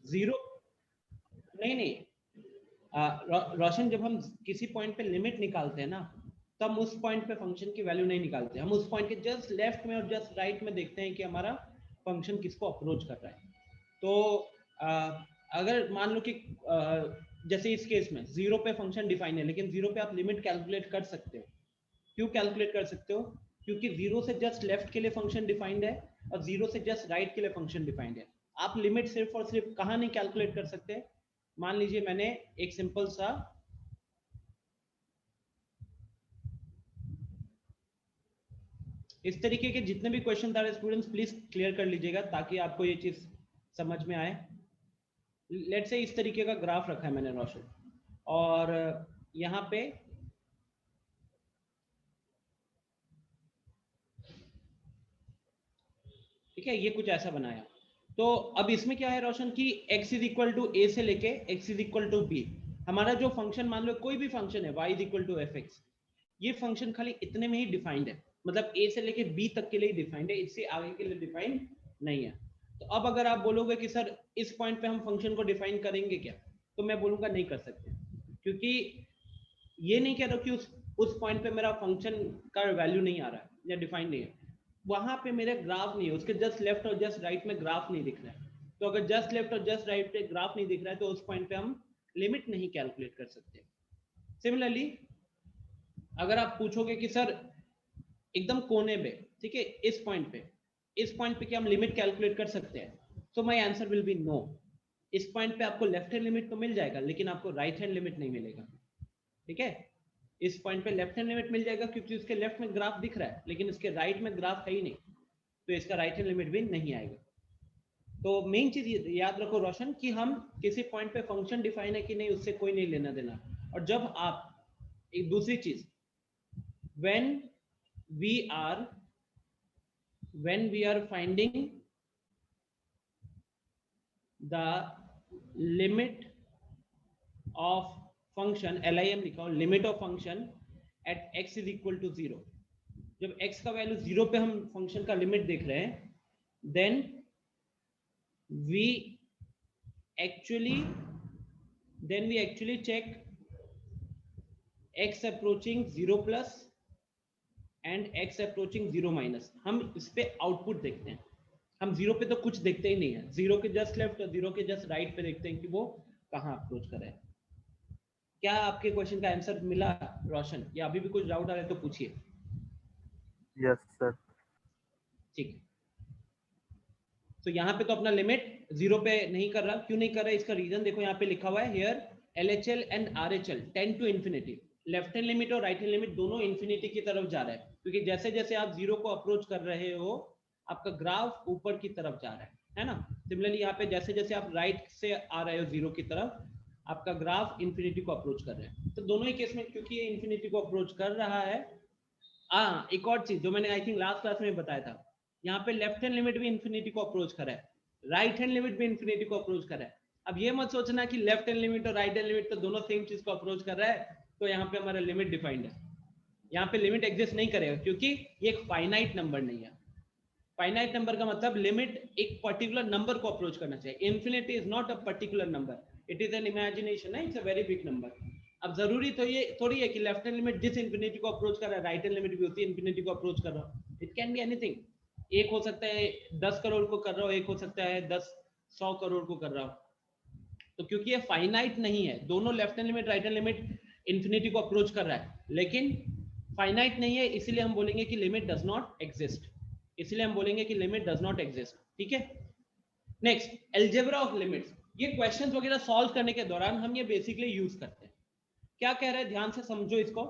Zero नहीं नहीं, रोशन जब हम किसी पॉइंट पे लिमिट निकालते हैं ना, तब उस पॉइंट पे फंक्शन की वैल्यू नहीं निकालते, हम उस पॉइंट के जस्ट लेफ्ट में और जस्ट राइट में देखते हैं कि हमारा फंक्शन किसको अप्रोच कर रहा है। तो अगर मान लो कि जैसे इस केस में जीरो पे फंक्शन डिफाइन है, लेकिन जीरो पे आप लिमिट कैलकुलेट कर सकते हो। क्यों कैलकुलेट कर सकते हो? क्योंकि जीरो से जस्ट लेफ्ट के लिए फंक्शन डिफाइंड है और जीरो से जस्ट राइट के लिए फंक्शन डिफाइंड है। आप लिमिट सिर्फ और सिर्फ कहां नहीं कैलकुलेट कर सकते? मान लीजिए मैंने एक सिंपल सा इस तरीके के जितने भी क्वेश्चन आ रहे स्टूडेंट्स प्लीज क्लियर कर लीजिएगा ताकि आपको ये चीज समझ में आए। लेट्स से इस तरीके का ग्राफ रखा है मैंने रोशन, और यहाँ पे ठीक है ये कुछ ऐसा बनाया। तो अब इसमें क्या है रोशन कि x is equal to A से लेके x is equal to B, हमारा जो फंक्शन मान लो कोई भी फंक्शन है y is equal to F X, ये फंक्शन खाली इतने में ही डिफाइंड है, मतलब a से लेके b तक के लिए डिफाइंड है, इससे आगे के लिए डिफाइंड नहीं है। तो अब अगर आप बोलोगे कि सर इस पॉइंट पे हम फंक्शन को डिफाइन करेंगे क्या, तो मैं बोलूंगा नहीं कर सकते, क्योंकि ये नहीं कह रहा कि उस पॉइंट पे मेरा फंक्शन का वैल्यू नहीं आ रहा है या डिफाइन नहीं है, वहां पे मेरा ग्राफ नहीं है, उसके जस्ट लेफ्ट और जस्ट राइट में ग्राफ नहीं दिख रहा है। तो अगर जस्ट लेफ्ट और जस्ट राइट पे ग्राफ नहीं दिख रहा है तो उस पॉइंट पे हम लिमिट नहीं कैलकुलेट कर सकते। सिमिलरली अगर आप पूछोगे कि सर एकदम कोने पे, ठीक है इस पॉइंट पे क्या हम लिमिट कैलकुलेट कर सकते हैं, तो my answer will be no. इस पॉइंट पे आपको लेफ्ट हैंड लिमिट तो मिल जाएगा लेकिन आपको राइट हैंड लिमिट नहीं मिलेगा। ठीक है, इस पॉइंट पे लेफ्ट हैंड लिमिट मिल जाएगा क्योंकि उसके लेफ्ट में ग्राफ दिख रहा है, लेकिन इसके राइट में ग्राफ है ही नहीं, तो इसका राइट हैंड लिमिट भी नहीं आएगा। तो मेन चीज याद रखो रोशन कि हम किसी पॉइंट पे फंक्शन डिफाइन है कि नहीं उससे कोई नहीं लेना देना। और जब आप एक दूसरी चीज when we are finding the limit of function, LIM लिखा हो, limit of function at x is equal to 0, जब x का वैल्यू 0 पे हम फंक्शन का लिमिट देख रहे हैं, then we actually check x approaching 0 plus and x approaching 0 minus। हम इस पे आउटपुट देखते हैं, हम 0 पे तो कुछ देखते ही नहीं है, 0 के जस्ट लेफ्ट और 0 के जस्ट राइट पे देखते हैं कि वो कहाँ अप्रोच कर रहे हैं। क्या आपके क्वेश्चन का आंसर मिला रोशन, या अभी भी कुछ डाउट आ रहा है तो पूछिए। Yes sir. ठीक है, तो यहाँ पे तो अपना लिमिट 0 पे नहीं कर रहा, क्यों नहीं कर रहा है इसका रीजन देखो, यहाँ पे लिखा हुआ है here LHL and RHL tend to infinity, left hand limit और राइट हैंड लिमिट दोनों इन्फिनिटी की तरफ जा रहा है, क्योंकि जैसे जैसे आप 0 को अप्रोच कर रहे हो आपका ग्राफ ऊपर की तरफ जा रहा है ना। सिमिलरली यहाँ पे जैसे जैसे आप राइट से आ रहे हो 0 की तरफ, आपका ग्राफ इन्फिनिटी को अप्रोच कर रहा है। तो दोनों ही केस में क्योंकि ये इन्फिनिटी को अप्रोच कर रहा है, एक और चीज जो मैंने आई थिंक लास्ट क्लास में बताया था, यहाँ पे लेफ्ट हैंड लिमिट भी इन्फिनिटी को अप्रोच कर रहा है, राइट हैंड लिमिट भी इन्फिनिटी को अप्रोच कर रहा है। अब ये मत सोचना कि लेफ्ट हैंड लिमिट और राइट हैंड लिमिट तो दोनों सेम चीज को अप्रोच कर रहा है, तो यहाँ पे हमारा लिमिट डिफाइंड है। यहाँ पे लिमिट एग्जिस्ट नहीं करेगा क्योंकि ये एक फाइनाइट नंबर नहीं है। फाइनाइट नंबर का मतलब लिमिट एक पर्टिकुलर नंबर को अप्रोच करना चाहिए, infinity is not a particular number, it is an imagination है, it's a very big number. अब जरूरी तो ये थोड़ी है कि लेफ्ट हैंड लिमिट जिस इन्फिनिटी को अप्रोच कर रहा है राइट हैंड लिमिट भी उसी इन्फिनिटी को अप्रोच कर रहा हो, इट कैन बी एनीथिंग। एक हो सकता है 10 करोड़ को कर रहा हो, एक हो सकता है 100 करोड़ को कर रहा हो। तो क्योंकि ये फाइनाइट नहीं है, दोनों left hand limit right hand limit infinity को अप्रोच कर रहा है लेकिन फाइनाइट नहीं है, इसीलिए हम बोलेंगे कि लिमिट डज नॉट एग्जिस्ट, इसलिए हम बोलेंगे कि लिमिट डज नॉट एग्जिस्ट। ठीक है, नेक्स्ट अलजेब्रा ऑफ लिमिट्स, ये क्वेश्चंस वगैरह सॉल्व करने के दौरान हम ये बेसिकली यूज करते हैं। क्या कह रहे हैं ध्यान से समझो इसको,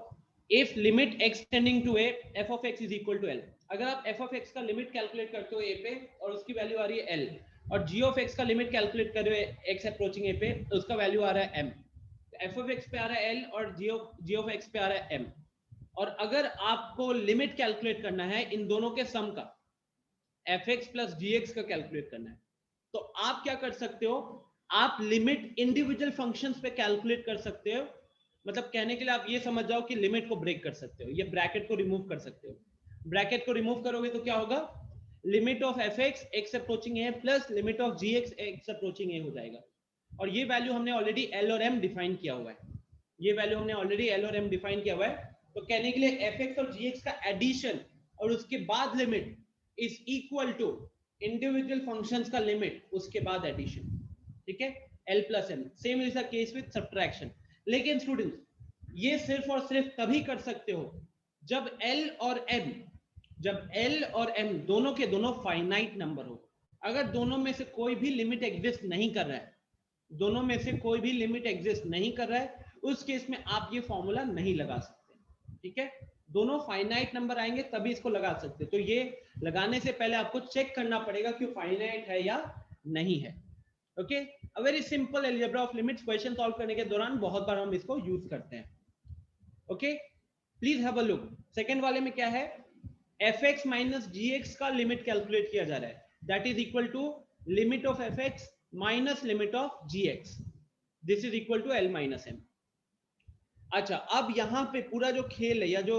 if limit x tending to a f of x is equal to l, अगर आप f of x का लिमिट कैलकुलेट करते हो a पे और उसकी वैल्यू आ रही है l, और g of x का लिमिट कैलकुलेट कर रहे हो x अप्रोचिंग a पे तो उसका वैल्यू आ रहा है m, f of x पे आ रहा है l और g of x पे आ रहा है m, और अगर आपको लिमिट कैलकुलेट करना है इन दोनों के सम का, fx प्लस gx का कैलकुलेट करना है, तो आप क्या कर सकते हो, आप लिमिट इंडिविजुअल फंक्शंस पे कैलकुलेट कर सकते हो। मतलब कहने के लिए आप ये समझ जाओ कि लिमिट को ब्रेक कर सकते हो, ये ब्रैकेट को रिमूव कर सकते हो। ब्रैकेट को रिमूव करोगे तो क्या होगा, limit of F x approaching a plus limit of ji x approaching a हो जाएगा। और ये वैल्यू हमने ऑलरेडी एल और एम डिफाइन किया हुआ है, ये वैल्यू हमने ऑलरेडी एल और एम डिफाइन किया हुआ है। तो कहने के लिए एफ एक्स और जी एक्स का एडिशन और उसके बाद limit is equal to individual functions का लिमिट उसके बाद एडिशन, ठीक है, L plus M. Same is the case with subtraction. लेकिन स्टूडेंट्स ये सिर्फ और सिर्फ तभी कर सकते हो जब एल और एम दोनों के दोनों फाइनाइट नंबर हो। अगर दोनों में से कोई भी लिमिट एग्जिस्ट नहीं कर रहा है, दोनों में से कोई भी लिमिट एग्जिस्ट नहीं कर रहा है, उस केस में आप ये फॉर्मूला नहीं लगा सकते, ठीक है। दोनों फाइनाइट नंबर आएंगे तभी इसको लगा सकते। तो ये लगाने से पहले आपको चेक करना पड़ेगा कि फाइनाइट है या नहीं है। Okay, a very simple algebra of limits, question solve करने के दौरान बहुत बार हम इसको यूज करते हैं। Okay, please have a look. Second वाले में क्या है, F X minus G X का लिमिट कैलकुलेट किया जा रहा है, that is equal to limit of F X minus limit of ji X, this is equal to L minus M. अच्छा, अब यहां पे पूरा जो खेल है या जो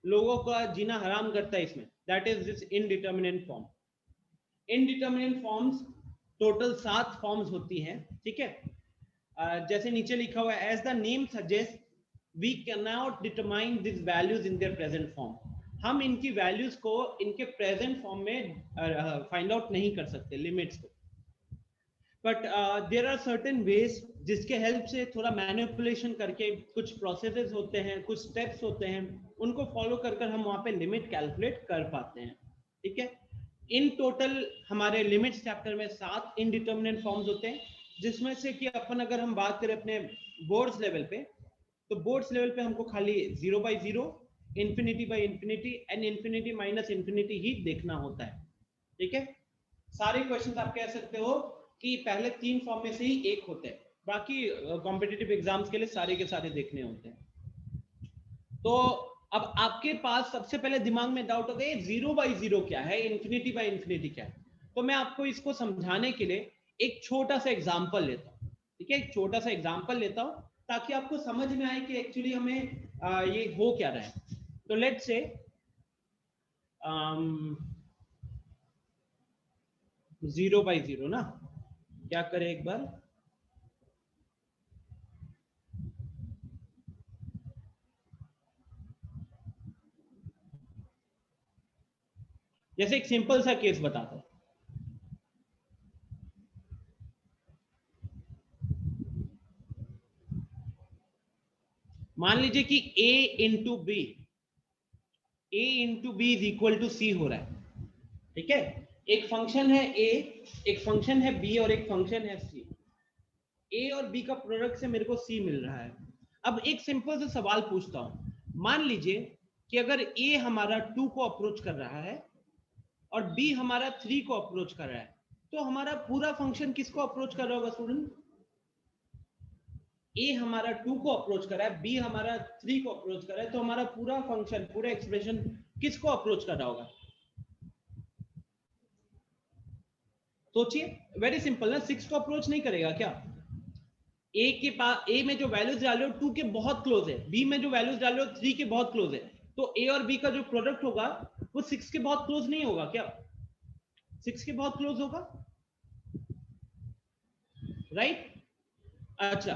लोगों का जीना हराम करता है इसमें, that is this indeterminant form. Indeterminant forms total 7 forms होती हैं, ठीक है। जैसे नीचे लिखा हुआ है, as the name suggest we can not determine this values in their present form. हम इनकी वैल्यूज को इनके प्रेजेंट फॉर्म में फाइंड आउट नहीं कर सकते लिमिट्स को, but there are certain ways जिसके हेल्प से थोड़ा मैनिपुलेशन करके कुछ प्रोसेसेस होते हैं, कुछ स्टेप्स होते हैं, उनको फॉलो कर हम वहां पे लिमिट कैलकुलेट कर पाते हैं, ठीक है। इन टोटल हमारे लिमिट्स चैप्टर में 7 इनडिटर्मिनेंट फॉर्म्स होते हैं, जिसमें से कि अपन अगर हम बात करें अपने बोर्ड्स लेवल पे, तो बोर्ड्स लेवल पे हमको खाली 0 by 0, infinity by infinity and infinity minus infinity ही देखना होता है, ठीक है। सारे क्वेश्चंस आप कह सकते हो कि पहले 3 फॉर्म में से ही एक होते हैं, बाकी कॉम्पिटिटिव एग्जाम्स के लिए सारे के सारे देखने होते हैं। तो अब आपके पास सबसे पहले दिमाग में डाउट होगा, 0 by 0 क्या है, इंफिनिटी बाय इंफिनिटी क्या है। तो मैं आपको इसको समझाने के लिए एक छोटा सा एग्जाम्पल लेता हूँ, ठीक है, एक छोटा सा एग्जाम्पल लेता हूँ ताकि आपको समझ में आए कि एक्चुअली हमें ये हो क्या रहा है। तो लेट्स से 0 by 0 ना, क्या करें एक बार, जैसे एक सिंपल सा केस बताता हूं। मान लीजिए कि a into B is equal to C हो रहा है, ठीक है। एक फंक्शन है a, एक फंक्शन है b और एक फंक्शन है c। a और b का प्रोडक्ट से मेरे को c मिल रहा है। अब एक सिंपल सा सवाल पूछता हूं, मान लीजिए कि अगर a हमारा 2 को अप्रोच कर रहा है और b हमारा 3 को अप्रोच कर रहा है, तो हमारा पूरा फंक्शन किसको अप्रोच कर रहा होगा स्टूडेंट? a हमारा 2 को अप्रोच कर रहा है, b हमारा 3 को अप्रोच कर रहा है, तो हमारा पूरा फंक्शन, पूरा एक्सप्रेशन किसको अप्रोच कर रहा होगा? सोचिए, वेरी सिंपल ना, 6 को अप्रोच नहीं करेगा क्या? a के पास, a में जो वैल्यूज डाल रहे हो 2 के बहुत क्लोज है, b में जो वैल्यूज डाल रहे हो 3 के बहुत क्लोज है, तो a और b का जो प्रोडक्ट होगा वो 6 के बहुत क्लोज नहीं होगा क्या? 6 के बहुत क्लोज होगा, राइट? अच्छा,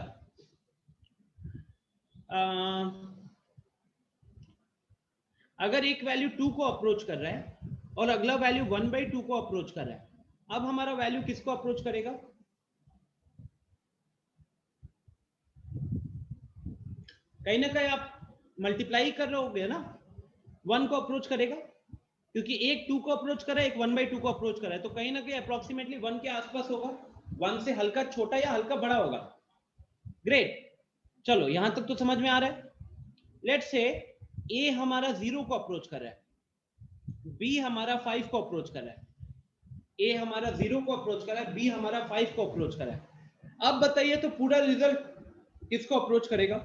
अगर एक वैल्यू 2 को अप्रोच कर रहा है और अगला वैल्यू 1/2 को अप्रोच कर रहा है, अब हमारा वैल्यू किसको अप्रोच करेगा? कहीं ना कहीं आप मल्टीप्लाई कर रहे होगे ना, 1 को अप्रोच करेगा, क्योंकि एक 2 को अप्रोच कर रहा है, एक 1/2 को अप्रोच कर रहा है, तो कहीं ना कहीं अप्रोक्सीमेटली 1 के आसपास होगा, 1 से हल्का छोटा या हल्का बड़ा होगा। ग्रेट, चलो यहां तक तो समझ में आ रहा है। लेट्स से a हमारा 0 को अप्रोच कर रहा है, b हमारा 5 को अप्रोच कर रहा है, a हमारा 0 को अप्रोच कर रहा है, b हमारा 5 को अप्रोच कर रहा है। अब बताइए तो पूरा रिजल्ट किसको अप्रोच करेगा?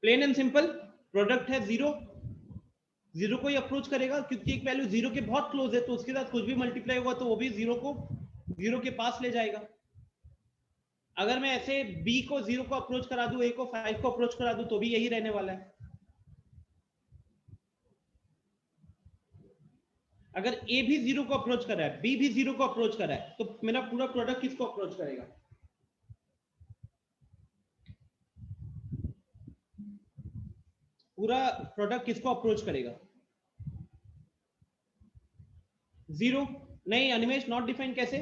प्लेन एंड सिंपल, प्रोडक्ट है 0, 0 को ही अप्रोच करेगा, क्योंकि एक वैल्यू 0 के बहुत क्लोज है, तो उसके साथ कुछ भी मल्टीप्लाई होगा तो वो भी 0 को 0 के पास ले जाएगा। अगर मैं ऐसे b को 0 को अप्रोच करा दूं, a को 5 को अप्रोच करा दूं, तो भी यही रहने वाला है। अगर ए भी 0 को अप्रोच कर रहा है, बी भी 0 को अप्रोच कर रहा है, तो मेरा पूरा प्रोडक्ट किसको अप्रोच करेगा? पूरा प्रोडक्ट किसको अप्रोच करेगा? 0। नहीं अनिमेश, नॉट डिफाइन कैसे?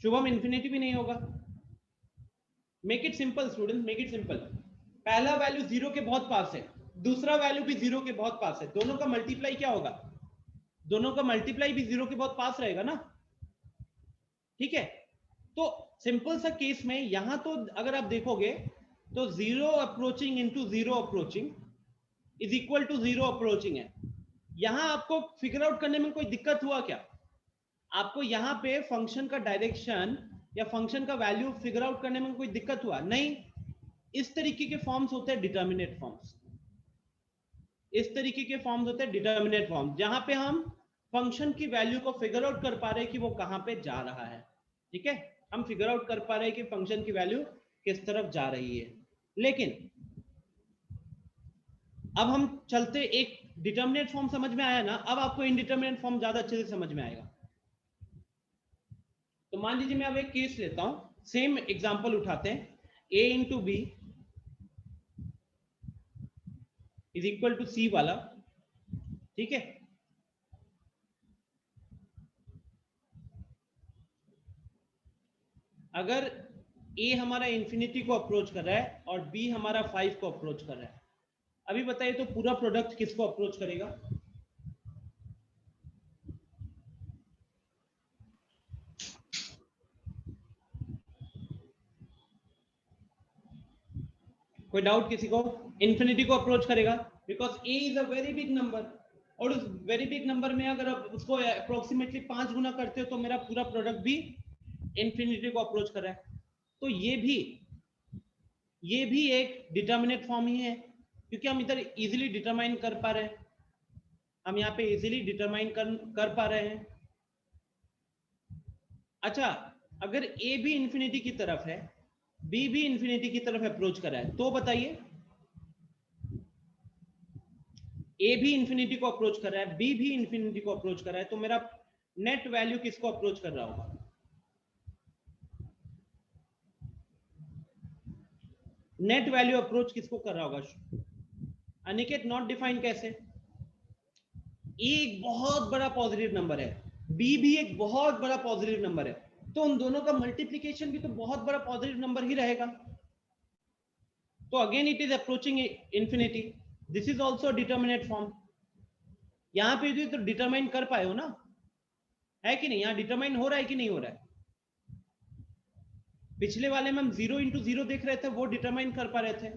शुभम, इंफिनिटी भी नहीं होगा। Make it simple student, make it simple. पहला वैल्यू 0 के बहुत पास है, दूसरा वैल्यू भी 0 के बहुत पास है, दोनों का मल्टीप्लाई क्या होगा? दोनों का मल्टीप्लाई भी 0 के बहुत पास रहेगा ना, ठीक है? तो सिंपल सा केस में यहां तो अगर आप देखोगे तो 0 approaching into 0 approaching is equal to 0 approaching है। यहां आपको फिगर आउट करने में कोई दिक्कत हुआ क्या? आपको यहां पे फंक्शन का डायरेक्शन या फंक्शन का वैल्यू फिगर आउट करने में कोई दिक्कत हुआ? नहीं। इस तरीके के फॉर्म्स होते हैं डिटर्मिनेट फॉर्म्स। इस तरीके के फॉर्म्स होते हैं डिटर्मिनेट फॉर्म, जहां पे हम फंक्शन की वैल्यू को फिगर आउट कर पा रहे हैं कि वो कहां पे जा रहा है। ठीक है, हम फिगर आउट कर पा रहे हैं कि फंक्शन की वैल्यू किस तरफ जा रही है। लेकिन अब हम चलते, एक डिटर्मिनेट फॉर्म समझ में आया ना, अब आपको इनडिटर्मिनेट फॉर्म ज्यादा अच्छे से समझ में आएगा। तो मान लीजिए मैं अब एक केस लेता हूं, सेम एग्जांपल उठाते हैं, a into B is equal to C वाला। ठीक है, अगर a हमारा इंफिनिटी को अप्रोच कर रहा है और b हमारा 5 को अप्रोच कर रहा है, अभी बताइए तो पूरा प्रोडक्ट किसको अप्रोच करेगा? कोई डाउट किसी को? इंफिनिटी को अप्रोच करेगा, because a is a very big number, और उस वेरी बिग नंबर में अगर आप उसको अप्रोक्सीमेटली 5 गुना करते हो तो मेरा पूरा प्रोडक्ट भी इंफिनिटी को अप्रोच कर रहा है। तो ये भी एक डिटर्मिनेट फॉर्म ही है, क्योंकि हम इधर इजीली डिटरमाइन कर पा रहे हैं, हम यहाँ पे इजीली डिटरमाइन कर पा रहे हैं। अच्छा, अगर a भी इंफिनिटी की तरफ है, b भी इंफिनिटी की तरफ अप्रोच कर रहा है, तो बताइए a भी इंफिनिटी को अप्रोच कर रहा है, b भी इंफिनिटी को अप्रोच कर रहा है, तो मेरा नेट वैल्यू किसको अप्रोच कर रहा होगा? नेट वैल्यू अप्रोच किसको कर रहा होगा? अनिकेत, नॉट डिफाइन कैसे? ए एक बहुत बड़ा पॉजिटिव नंबर है, बी भी एक बहुत बड़ा पॉजिटिव नंबर है, तो उन दोनों का मल्टीप्लीकेशन भी तो बहुत बड़ा पॉजिटिव नंबर ही रहेगा। तो again it is approaching infinity, this is also determinate form. यहां पे भी तो डिटरमाइन कर पाए हो ना, है कि नहीं? यहां डिटरमाइन हो रहा है कि नहीं हो रहा है? पिछले वाले में हम 0 इंटू 0 देख रहे थे, वो डिटरमाइन कर पा रहे थे,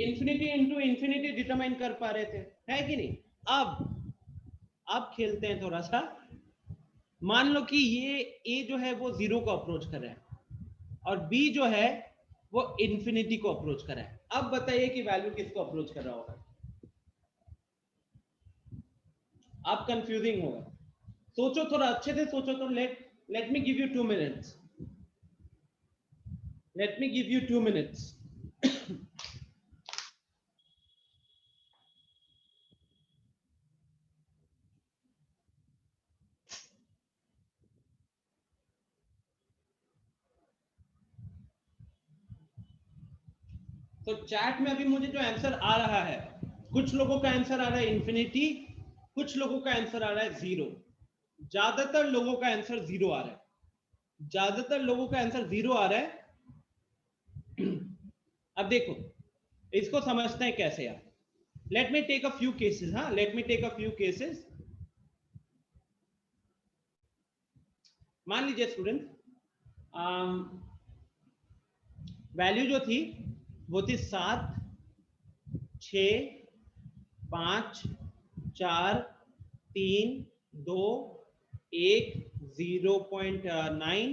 इंफिनिटी इंटू इंफिनिटी डिटरमाइन कर पा रहे थे, है कि नहीं? अब खेलते हैं थोड़ा सा। मान लो कि ये a जो है वो 0 को अप्रोच कर रहा है और b जो है वो इंफिनिटी को अप्रोच कर रहा है। अब बताइए कि वैल्यू किसको अप्रोच कर रहा होगा? आप कंफ्यूजिंग होगा, सोचो थोड़ा अच्छे से सोचो। तो let me give you 2 minutes, let me give you 2 minutes. तो चैट में अभी मुझे जो आंसर आ रहा है, कुछ लोगों का आंसर आ रहा है इंफिनिटी, कुछ लोगों का आंसर आ रहा है 0। ज्यादातर लोगों का आंसर 0 आ रहा है, ज्यादातर लोगों का आंसर 0 आ रहा है। अब देखो इसको समझते हैं कैसे यार। Let me take a few cases, हाँ let me take a few cases. मान लीजिए स्टूडेंट, वैल्यू जो थी वो थी 7, 6, 5, 4, 3, 2, 1, 0.9,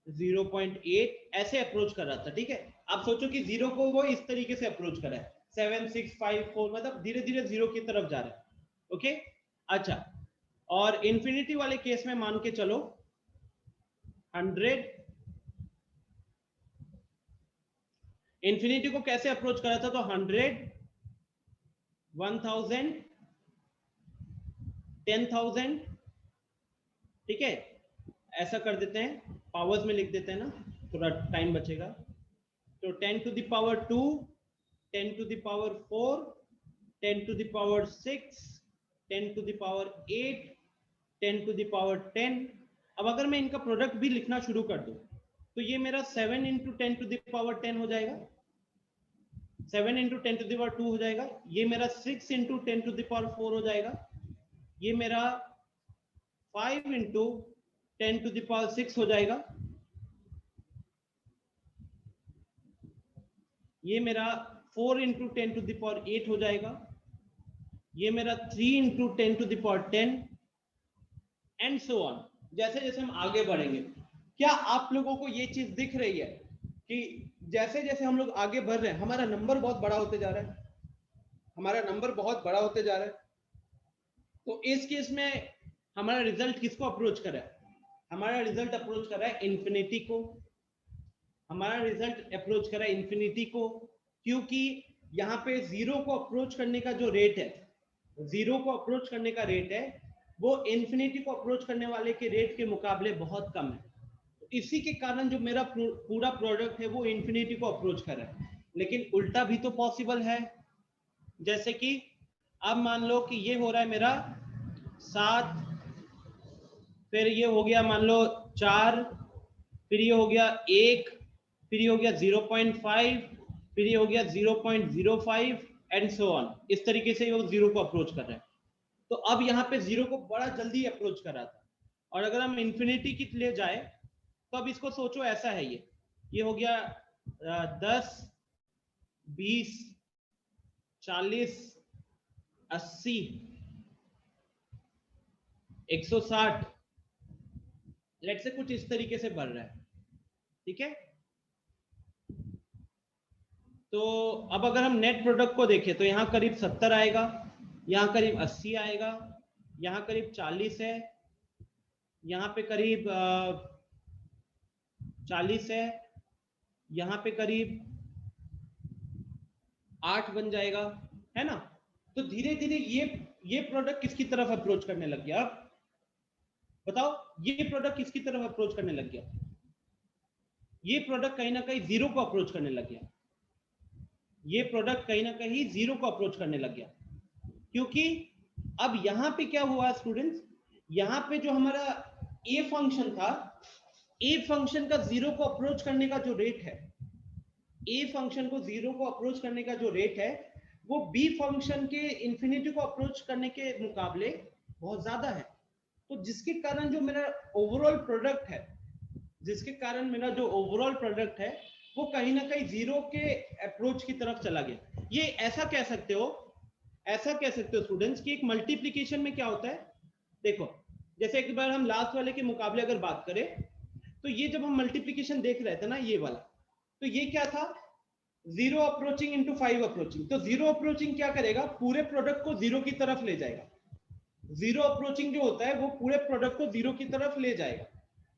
0.8 ऐसे अप्रोच कर रहा था। ठीक है, आप सोचो कि 0 को वो इस तरीके से अप्रोच कर रहा है, 7, 6, 5, 4, मतलब धीरे धीरे 0 की तरफ जा रहा है। ओके, अच्छा, और इंफिनिटी वाले केस में मान के चलो 100, इंफिनिटी को कैसे अप्रोच करा था? तो 100, 1000, 10,000, ठीक है, ऐसा कर देते हैं, पावर्स में लिख देते हैं ना, थोड़ा टाइम बचेगा। तो 10 to the power 2, 10 to the power 4, 10 to the power 6, 10 to the power 8, 10 to the power 10। अब अगर मैं इनका प्रोडक्ट भी लिखना शुरू कर दूं तो ये मेरा 7 into 10 to the power 10 हो जाएगा, 7 into 10 to the power 2 हो जाएगा, ये मेरा 6 into 10 to the power 4 हो जाएगा, ये मेरा 5 into 10 to the power 6 हो जाएगा, ये मेरा 4 into 10 to the power 8 हो जाएगा, ये मेरा 3 into 10 to the power 10 and so on. जैसे जैसे हम आगे बढ़ेंगे, क्या आप लोगों को ये चीज दिख रही है कि जैसे जैसे हम लोग आगे बढ़ रहे हैं हमारा नंबर बहुत बड़ा होते जा रहा है, हमारा नंबर बहुत बड़ा होते जा रहा है। तो इस केस में हमारा रिजल्ट किसको अप्रोच कर रहा है? हमारा रिजल्ट अप्रोच कर रहा है इन्फिनिटी को, हमारा रिजल्ट अप्रोच कर रहा है इन्फिनिटी को, क्योंकि यहाँ पे जीरो को अप्रोच करने का जो रेट है, जीरो को अप्रोच करने का रेट है वो इन्फिनिटी को अप्रोच करने वाले के रेट के मुकाबले बहुत कम है। तो इसी के कारण जो मेरा पूरा प्रोडक्ट है वो इन्फिनिटी को अप्रोच कर रहा है। लेकिन उल्टा भी तो पॉसिबल है, जैसे कि अब मान लो कि ये हो रहा है मेरा 7, फिर ये हो गया मान लो 4, फिर ये हो गया 1, फिर ये हो गया 0.5, फिर ये हो गया 0.05 एंड सो ऑन। इस तरीके से वो जीरो को अप्रोच कर रहा है। तो अब यहाँ पे जीरो को बड़ा जल्दी अप्रोच कर रहा था, और अगर हम इन्फिनिटी की ले जाए तो अब इसको सोचो, ऐसा है ये हो गया 10, 20, 40, 80, 160, लेट से कुछ इस तरीके से बढ़ रहा है, ठीक है। तो अब अगर हम नेट प्रोडक्ट को देखें तो यहाँ करीब 70 आएगा, यहाँ करीब 80 आएगा, यहाँ करीब 40 है, यहाँ पे करीब 40 है, यहाँ पे करीब 8 बन जाएगा, है ना। तो धीरे धीरे ये प्रोडक्ट किसकी तरफ अप्रोच करने लग गया? अब बताओ, ये प्रोडक्ट किसकी तरफ अप्रोच करने लग गया? ये प्रोडक्ट कहीं ना कहीं जीरो को अप्रोच करने लग गया, ये प्रोडक्ट कहीं ना कहीं जीरो को अप्रोच करने लग गया। क्योंकि अब यहां पे क्या हुआ स्टूडेंट्स, यहां पे जो हमारा ए फंक्शन था, ए फंक्शन का जीरो को अप्रोच करने का जो रेट है, ए फंक्शन को जीरो को अप्रोच करने का जो रेट है वो बी फंक्शन के इंफिनिटी को अप्रोच करने के मुकाबले बहुत ज्यादा है। तो जिसके कारण जो मेरा ओवरऑल प्रोडक्ट है, जिसके कारण मेरा जो ओवरऑल प्रोडक्ट है वो कहीं ना कहीं जीरो के अप्रोच की तरफ चला गया। ये ऐसा कह सकते हो स्टूडेंट्स कि एक मल्टीप्लिकेशन में क्या होता है, देखो जैसे एक बार हम लास्ट वाले के मुकाबले अगर बात करें तो ये जब हम मल्टीप्लिकेशन देख रहे थे ना, ये वाला, तो ये क्या था, 0 अप्रोचिंग इंटू 5 अप्रोचिंग। तो 0 अप्रोचिंग क्या करेगा, पूरे प्रोडक्ट को 0 की तरफ ले जाएगा। 0 अप्रोचिंग जो होता है वो पूरे प्रोडक्ट को 0 की तरफ ले जाएगा,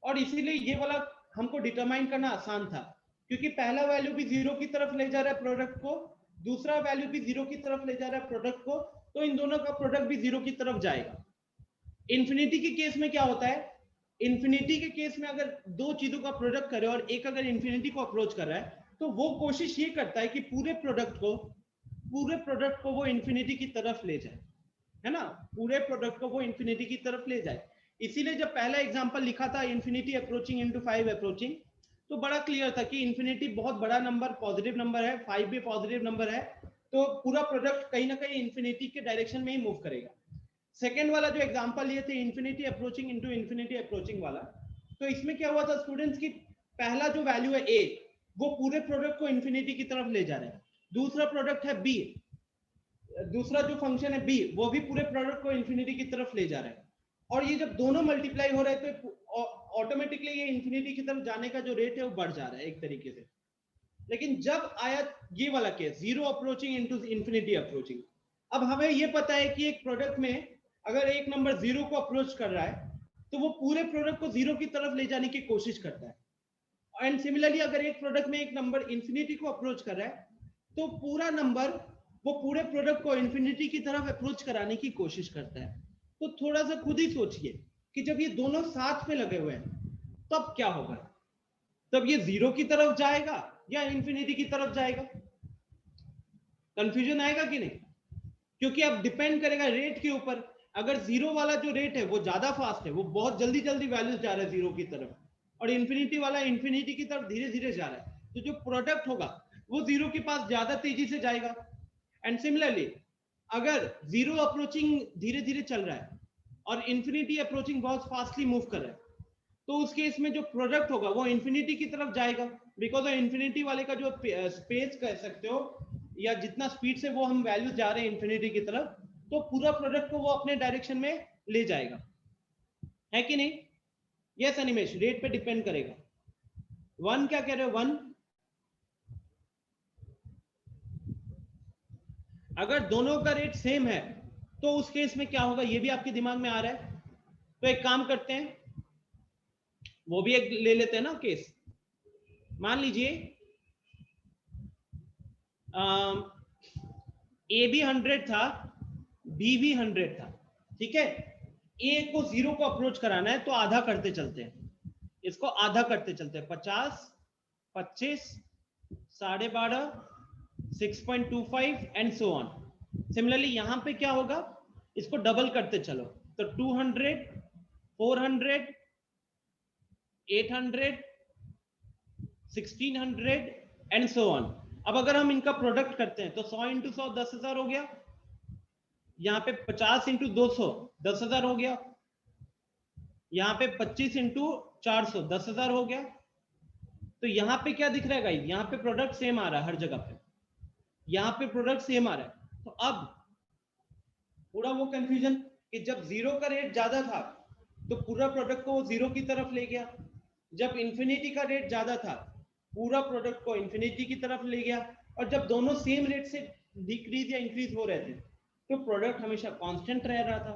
और इसीलिए ये वाला हमको डिटरमाइन करना आसान था, क्योंकि पहला वैल्यू भी 0 की तरफ ले जा रहा है प्रोडक्ट को, दूसरा वैल्यू भी 0 की तरफ ले जा रहा है प्रोडक्ट को, तो इन दोनों का प्रोडक्ट भी 0 की तरफ जाएगा। इन्फिनिटी के केस में क्या होता है, इन्फिनिटी के केस में अगर दो चीजों का प्रोडक्ट करे और एक अगर इन्फिनिटी को अप्रोच कर रहा है तो वो कोशिश ये करता है कि पूरे प्रोडक्ट को वो इन्फिनिटी की तरफ ले जाए, है ना, पूरे प्रोडक्ट को वो इन्फिनिटी की तरफ ले जाए। इसीलिए जब पहला एग्जांपल लिखा था इन्फिनिटी अप्रोचिंग इनटू 5 अप्रोचिंग, तो बड़ा क्लियर था कि इन्फिनिटी बहुत बड़ा नंबर, पॉजिटिव नंबर है, 5 भी पॉजिटिव नंबर है, तो पूरा प्रोडक्ट कहीं ना कहीं इन्फिनिटी के डायरेक्शन में ही मूव करेगा। सेकेंड वाला जो एग्जांपल लिए थे infinity approaching into infinity approaching वाला, तो इसमें क्या हुआ था स्टूडेंट्स की पहला जो वैल्यू है ए वो पूरे प्रोडक्ट को इन्फिनिटी की तरफ ले जा रहा है, दूसरा प्रोडक्ट है बी, दूसरा जो फंक्शन है बी वो भी पूरे प्रोडक्ट को इन्फिनिटी की तरफ ले जा रहा है, और ये जब दोनों मल्टीप्लाई हो रहे हैं तो ऑटोमेटिकली ये इन्फिनिटी की तरफ जाने का जो रेट है वो बढ़ जा रहा है एक तरीके से। लेकिन जब आया ये वाला case 0 approaching into infinity approaching, अब हमें ये पता है कि एक प्रोडक्ट में अगर एक नंबर 0 को अप्रोच कर रहा है तो वो पूरे प्रोडक्ट को 0 की तरफ ले जाने की कोशिश करता है, एंड सिमिलरली अगर एक प्रोडक्ट में एक नंबर इन्फिनिटी को अप्रोच कर रहा है तो पूरा नंबर वो पूरे प्रोडक्ट को इन्फिनिटी की तरफ अप्रोच कराने की कोशिश करता है। तो थोड़ा सा खुद ही सोचिए कि जब ये दोनों साथ में लगे हुए हैं तब क्या होगा, तब ये 0 की तरफ जाएगा या इंफिनिटी की तरफ जाएगा? कंफ्यूजन आएगा कि नहीं? क्योंकि अब डिपेंड करेगा रेट के ऊपर। अगर 0 वाला जो रेट है वो ज्यादा फास्ट है, वो बहुत जल्दी जल्दी वैल्यूज जा रहा है 0 की तरफ, और इंफिनिटी वाला इंफिनिटी की तरफ धीरे धीरे जा रहा है, तो जो प्रोडक्ट होगा वो 0 के पास ज्यादा तेजी से जाएगा। एंड सिमिलरली अगर 0 अप्रोचिंग धीरे धीरे चल रहा है और इंफिनिटी अप्रोचिंग बहुत फास्टली मूव कर रहा है, तो उस केस में जो प्रोडक्ट होगा वो इंफिनिटी की तरफ जाएगा, बिकॉज इंफिनिटी वाले का जो स्पेस कह सकते हो या जितना स्पीड से वो हम वैल्यू जा रहे हैं इंफिनिटी की तरफ, तो पूरा प्रोडक्ट को वो अपने डायरेक्शन में ले जाएगा, है कि नहीं? यस अनिमेश, रेट पे डिपेंड करेगा। 1 क्या कह रहे हो? 1 अगर दोनों का रेट सेम है तो उस केस में क्या होगा, ये भी आपके दिमाग में आ रहा है? तो एक काम करते हैं, वो भी एक ले लेते हैं ना केस। मान लीजिए ए भी 100 था, बी भी 100 था, ठीक है? ए को 0 को अप्रोच कराना है तो आधा करते चलते हैं, इसको आधा करते चलते हैं, 50, 25, 12.5, 6.25 एंड सो ऑन। सिमिलरली यहां पे क्या होगा, इसको डबल करते चलो, तो 200, 400, 800, 1600 एंड सो ऑन। अब अगर हम इनका प्रोडक्ट करते हैं तो 100 इंटू 100 10,000 हो गया, यहाँ पे 50 इंटू 200 10,000 हो गया, यहाँ पे 25 इंटू 400 10,000 हो गया। तो यहाँ पे क्या दिख रहा है गाइस, यहाँ पे प्रोडक्ट सेम आ रहा है हर जगह पे, यहाँ पे प्रोडक्ट सेम आ रहा है। तो अब पूरा वो कंफ्यूजन कि जब 0 का रेट ज्यादा था तो पूरा प्रोडक्ट को वो 0 की तरफ ले गया, जब इंफिनिटी का रेट ज्यादा था पूरा प्रोडक्ट को इंफिनिटी की तरफ ले गया, और जब दोनों सेम रेट से डिक्रीज या इंक्रीज हो रहे थे तो प्रोडक्ट हमेशा कांस्टेंट रह रहा था,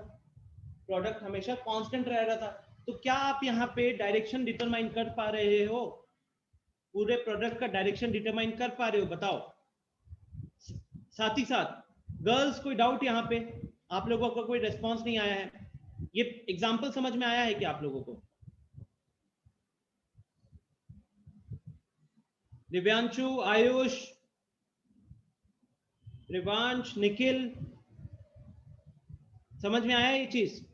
प्रोडक्ट हमेशा कांस्टेंट रह रहा था। तो क्या आप यहाँ पे डायरेक्शन डिटरमाइन कर पा रहे हो, पूरे प्रोडक्ट का डायरेक्शन डिटरमाइन कर पा रहे हो? बताओ। साथ ही साथ गर्ल्स, कोई डाउट यहाँ पे? आप लोगों का कोई रेस्पॉन्स नहीं आया है? ये एग्जाम्पल समझ में आया है कि आप लोगों को? दिव्यांशु, आयुष, रिवांश, निखिल, समझ में आया ये चीज?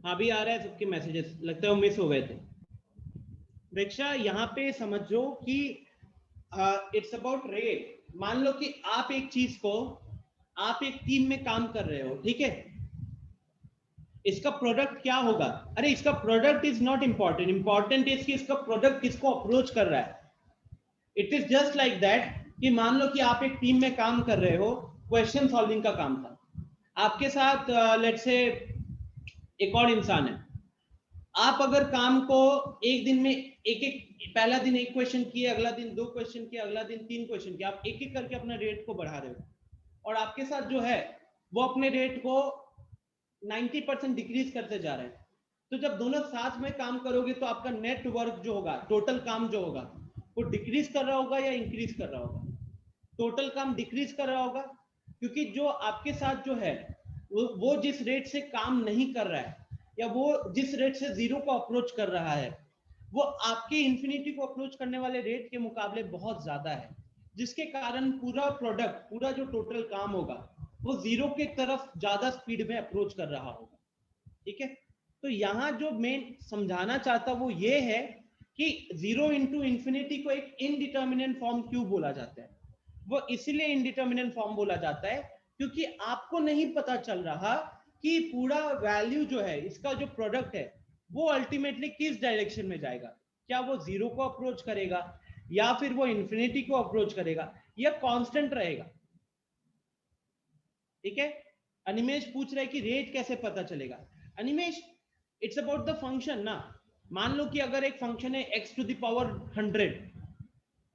हाँ भी आ रहा है सबके मैसेजेस, लगता है वो मिस हो गए थे। दीक्षा यहाँ पे समझो कि इट्स अबाउट रेट। मान लो कि आप एक चीज को, आप एक टीम में काम कर रहे हो, ठीक है? इसका प्रोडक्ट क्या होगा? अरे इसका product is not important, important is कि इसका प्रोडक्ट किसको अप्रोच कर रहा है। It is just like that कि मान लो कि आप एक टीम में काम कर रहे हो, क्वेश्चन सॉल्विंग का काम था, आपके साथ लेट्स से एक और इंसान है। आप अगर काम को एक दिन में एक एक, पहला दिन एक क्वेश्चन किए, अगला दिन 2 क्वेश्चन किए, अगला दिन 3 क्वेश्चन किए, आप एक एक करके अपना रेट को बढ़ा रहे हो, और आपके साथ जो है वो अपने रेट को 90% डिक्रीज करते जा रहे हैं। तो जब दोनों साथ में काम करोगे तो आपका नेट वर्क जो होगा, टोटल काम जो होगा, वो डिक्रीज कर रहा होगा या इंक्रीज कर रहा होगा? टोटल काम डिक्रीज कर रहा होगा, क्योंकि जो आपके साथ जो है वो जिस रेट से काम नहीं कर रहा है, या वो जिस रेट से 0 को अप्रोच कर रहा है, वो आपके इंफिनिटी को अप्रोच करने वाले रेट के मुकाबले बहुत ज्यादा है, जिसके कारण पूरा प्रोडक्ट, पूरा जो टोटल काम होगा वो 0 की तरफ ज्यादा स्पीड में अप्रोच कर रहा होगा, ठीक है? तो यहाँ जो मेन समझाना चाहता वो ये है कि 0 इंटू इंफिनिटी को एक इनडिटर्मिनेंट फॉर्म क्यों बोला जाता है? वो इसलिए इनडिटर्मिनेंट फॉर्म बोला जाता है क्योंकि आपको नहीं पता चल रहा कि पूरा वैल्यू जो है, इसका जो प्रोडक्ट है, वो अल्टीमेटली किस डायरेक्शन में जाएगा। क्या वो 0 को अप्रोच करेगा, या फिर वो इंफिनिटी को अप्रोच करेगा, या कांस्टेंट रहेगा? ठीक है? अनिमेश पूछ रहा है कि रेट कैसे पता चलेगा। Animesh, it's about the function ना। मान लो कि अगर एक फंक्शन है x to the power 100,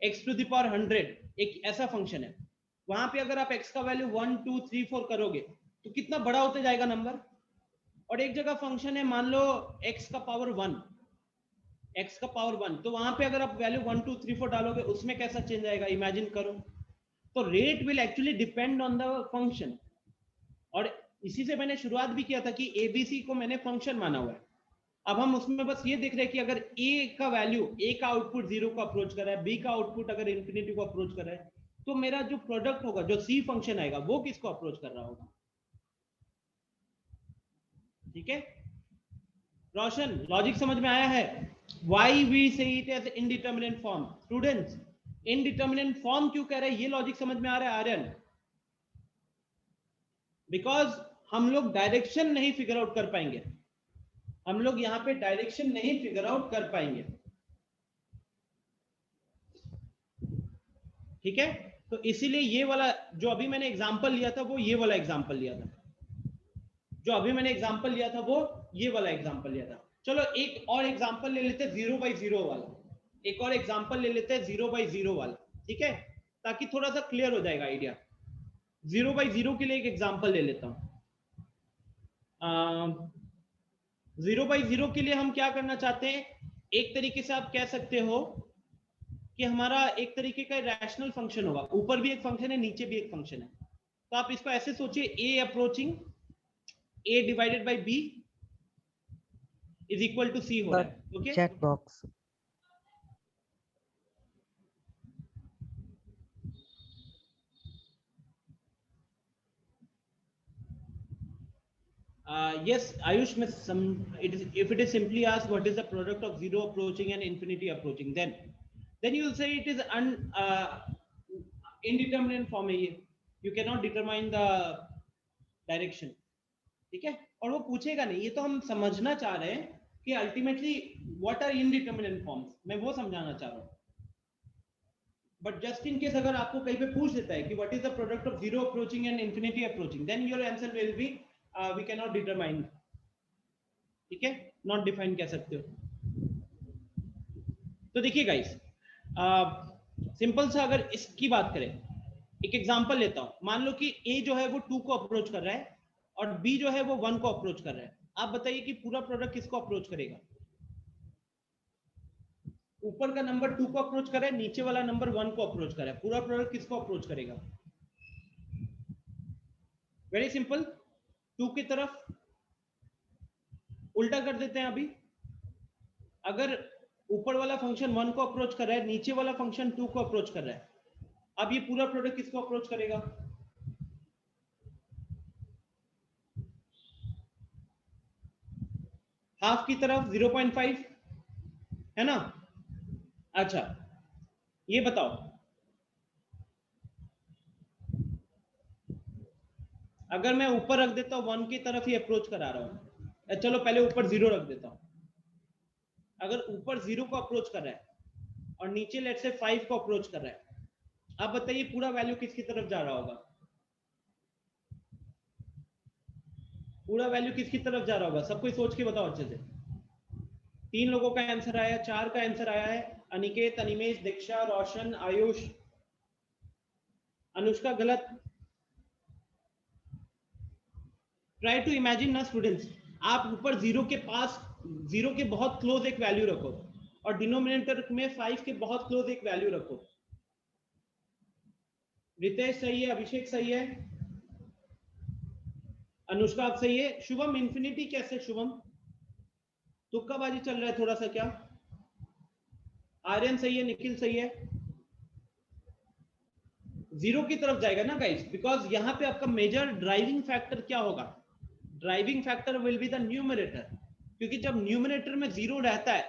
x to the power 100 एक ऐसा फंक्शन है, वहां पे अगर आप x का वैल्यू 1 2 3 4 करोगे तो कितना बड़ा होते जाएगा नंबर? और एक जगह फंक्शन है मान लो x का पावर 1, x का पावर 1, तो वहां पे अगर आप वैल्यू 1 2 3 4 डालोगे उसमें कैसा चेंज आएगा, इमेजिन करो। तो rate will actually depend on the function. और इसी से मैंने शुरुआत भी किया था कि एबीसी को मैंने फंक्शन माना हुआ है। अब हम उसमें बस ये देख रहे हैं कि अगर ए का वैल्यू, ए का आउटपुट 0 को अप्रोच कर रहा है, बी का आउटपुट अगर इंफिनिटी को अप्रोच कर रहा है, तो मेरा जो प्रोडक्ट होगा, जो सी फंक्शन आएगा, वो किसको अप्रोच कर रहा होगा। ठीक है रोशन, लॉजिक समझ में आया है? Why we say it as indeterminate form. Students, indeterminate form क्यों कह रहे हैं, ये लॉजिक समझ में आ रहा है आर्यन? बिकॉज हम लोग डायरेक्शन नहीं फिगर आउट कर पाएंगे, हम लोग यहाँ पे डायरेक्शन नहीं फिगर आउट कर पाएंगे। ठीक है, तो इसीलिए ये वाला जो अभी मैंने एग्जांपल लिया था वो ये वाला एग्जांपल लिया था, जो अभी मैंने एग्जांपल लिया था वो ये वाला एग्जांपल लिया था। चलो एक और एग्जांपल ले लेते हैं 0/0 वाला, एक और एग्जांपल ले लेते हैं 0/0 वाला। ठीक है, ताकि थोड़ा सा क्लियर हो जाएगा आइडिया। 0/0 के लिए एक एग्जांपल ले लेता हूं। 0/0 के लिए हम क्या करना चाहते हैं, एक तरीके से आप कह सकते हो कि हमारा एक तरीके का रैशनल फंक्शन होगा, ऊपर भी एक फंक्शन है नीचे भी एक फंक्शन है। तो आप इसको ऐसे सोचिए, ए approaching a divided by b is equal to c हो रहा है। Okay, chat box yes Ayush, if it is simply asked what is the product of 0 approaching and infinity approaching, then you will say it is indeterminate form है ये, you cannot determine the direction। ठीक है, और वो पूछेगा नहीं, ये तो हम समझना चाह रहे हैं कि ultimately what are indeterminate forms, मैं वो समझाना चाह रहा हूँ। बट जस्ट इन केस अगर आपको कहीं पे पूछ देता है कि what is the product of 0 approaching and infinity approaching, then your answer will be we can not determine. ठीक है, नॉट डिफाइन कह सकते हो। तो देखिए गाइस, सिंपल सा अगर इसकी बात करें, एक एग्जांपल लेता हूं। मान लो कि ए जो है वो 2 को अप्रोच कर रहा है और बी जो है वो 1 को अप्रोच कर रहा है। आप बताइए कि पूरा प्रोडक्ट किसको अप्रोच करेगा? ऊपर का नंबर 2 को अप्रोच कर रहा है, नीचे वाला नंबर 1 को अप्रोच कर रहा है, पूरा प्रोडक्ट किसको अप्रोच करेगा? वेरी सिंपल, 2 की तरफ। उल्टा कर देते हैं अभी, अगर ऊपर वाला फंक्शन 1 को अप्रोच कर रहा है, नीचे वाला फंक्शन 2 को अप्रोच कर रहा है, अब ये पूरा प्रोडक्ट किसको अप्रोच करेगा? हाफ की तरफ 0.5 है ना। अच्छा ये बताओ, अगर मैं ऊपर रख देता हूं 1 की तरफ ही अप्रोच करा रहा हूं, चलो पहले ऊपर 0 रख देता हूं। अगर ऊपर 0 को अप्रोच कर रहा है और नीचे लेट से 5 को अप्रोच कर रहा है, आप बताइए पूरा वैल्यू किसकी तरफ जा रहा होगा? पूरा वैल्यू किसकी तरफ जा रहा होगा? सब कोई सोच के बताओ अच्छे से। 3 लोगों का आंसर आया, 4 का आंसर आया है, अनिकेत, अनिमेश, दीक्षा, रोशन, आयुष, अनुष्का गलत। ट्राई टू इमेजिन ना स्टूडेंट्स, आप ऊपर 0 के पास, 0 के बहुत क्लोज एक वैल्यू रखो और डिनोमिनेटर में 5 के बहुत क्लोज एक वैल्यू रखो। रितेश सही है, अभिषेक सही है, अनुष्का आप सही है। शुभम इंफिनिटी कैसे? शुभम तुक्काबाजी चल रहा है थोड़ा सा क्या? आर्यन सही है, निखिल सही है। 0 की तरफ जाएगा ना गाइस, बिकॉज यहां पे आपका मेजर ड्राइविंग फैक्टर क्या होगा? Driving factor will be the numerator, क्योंकि जब न्यूमरेटर में 0 रहता है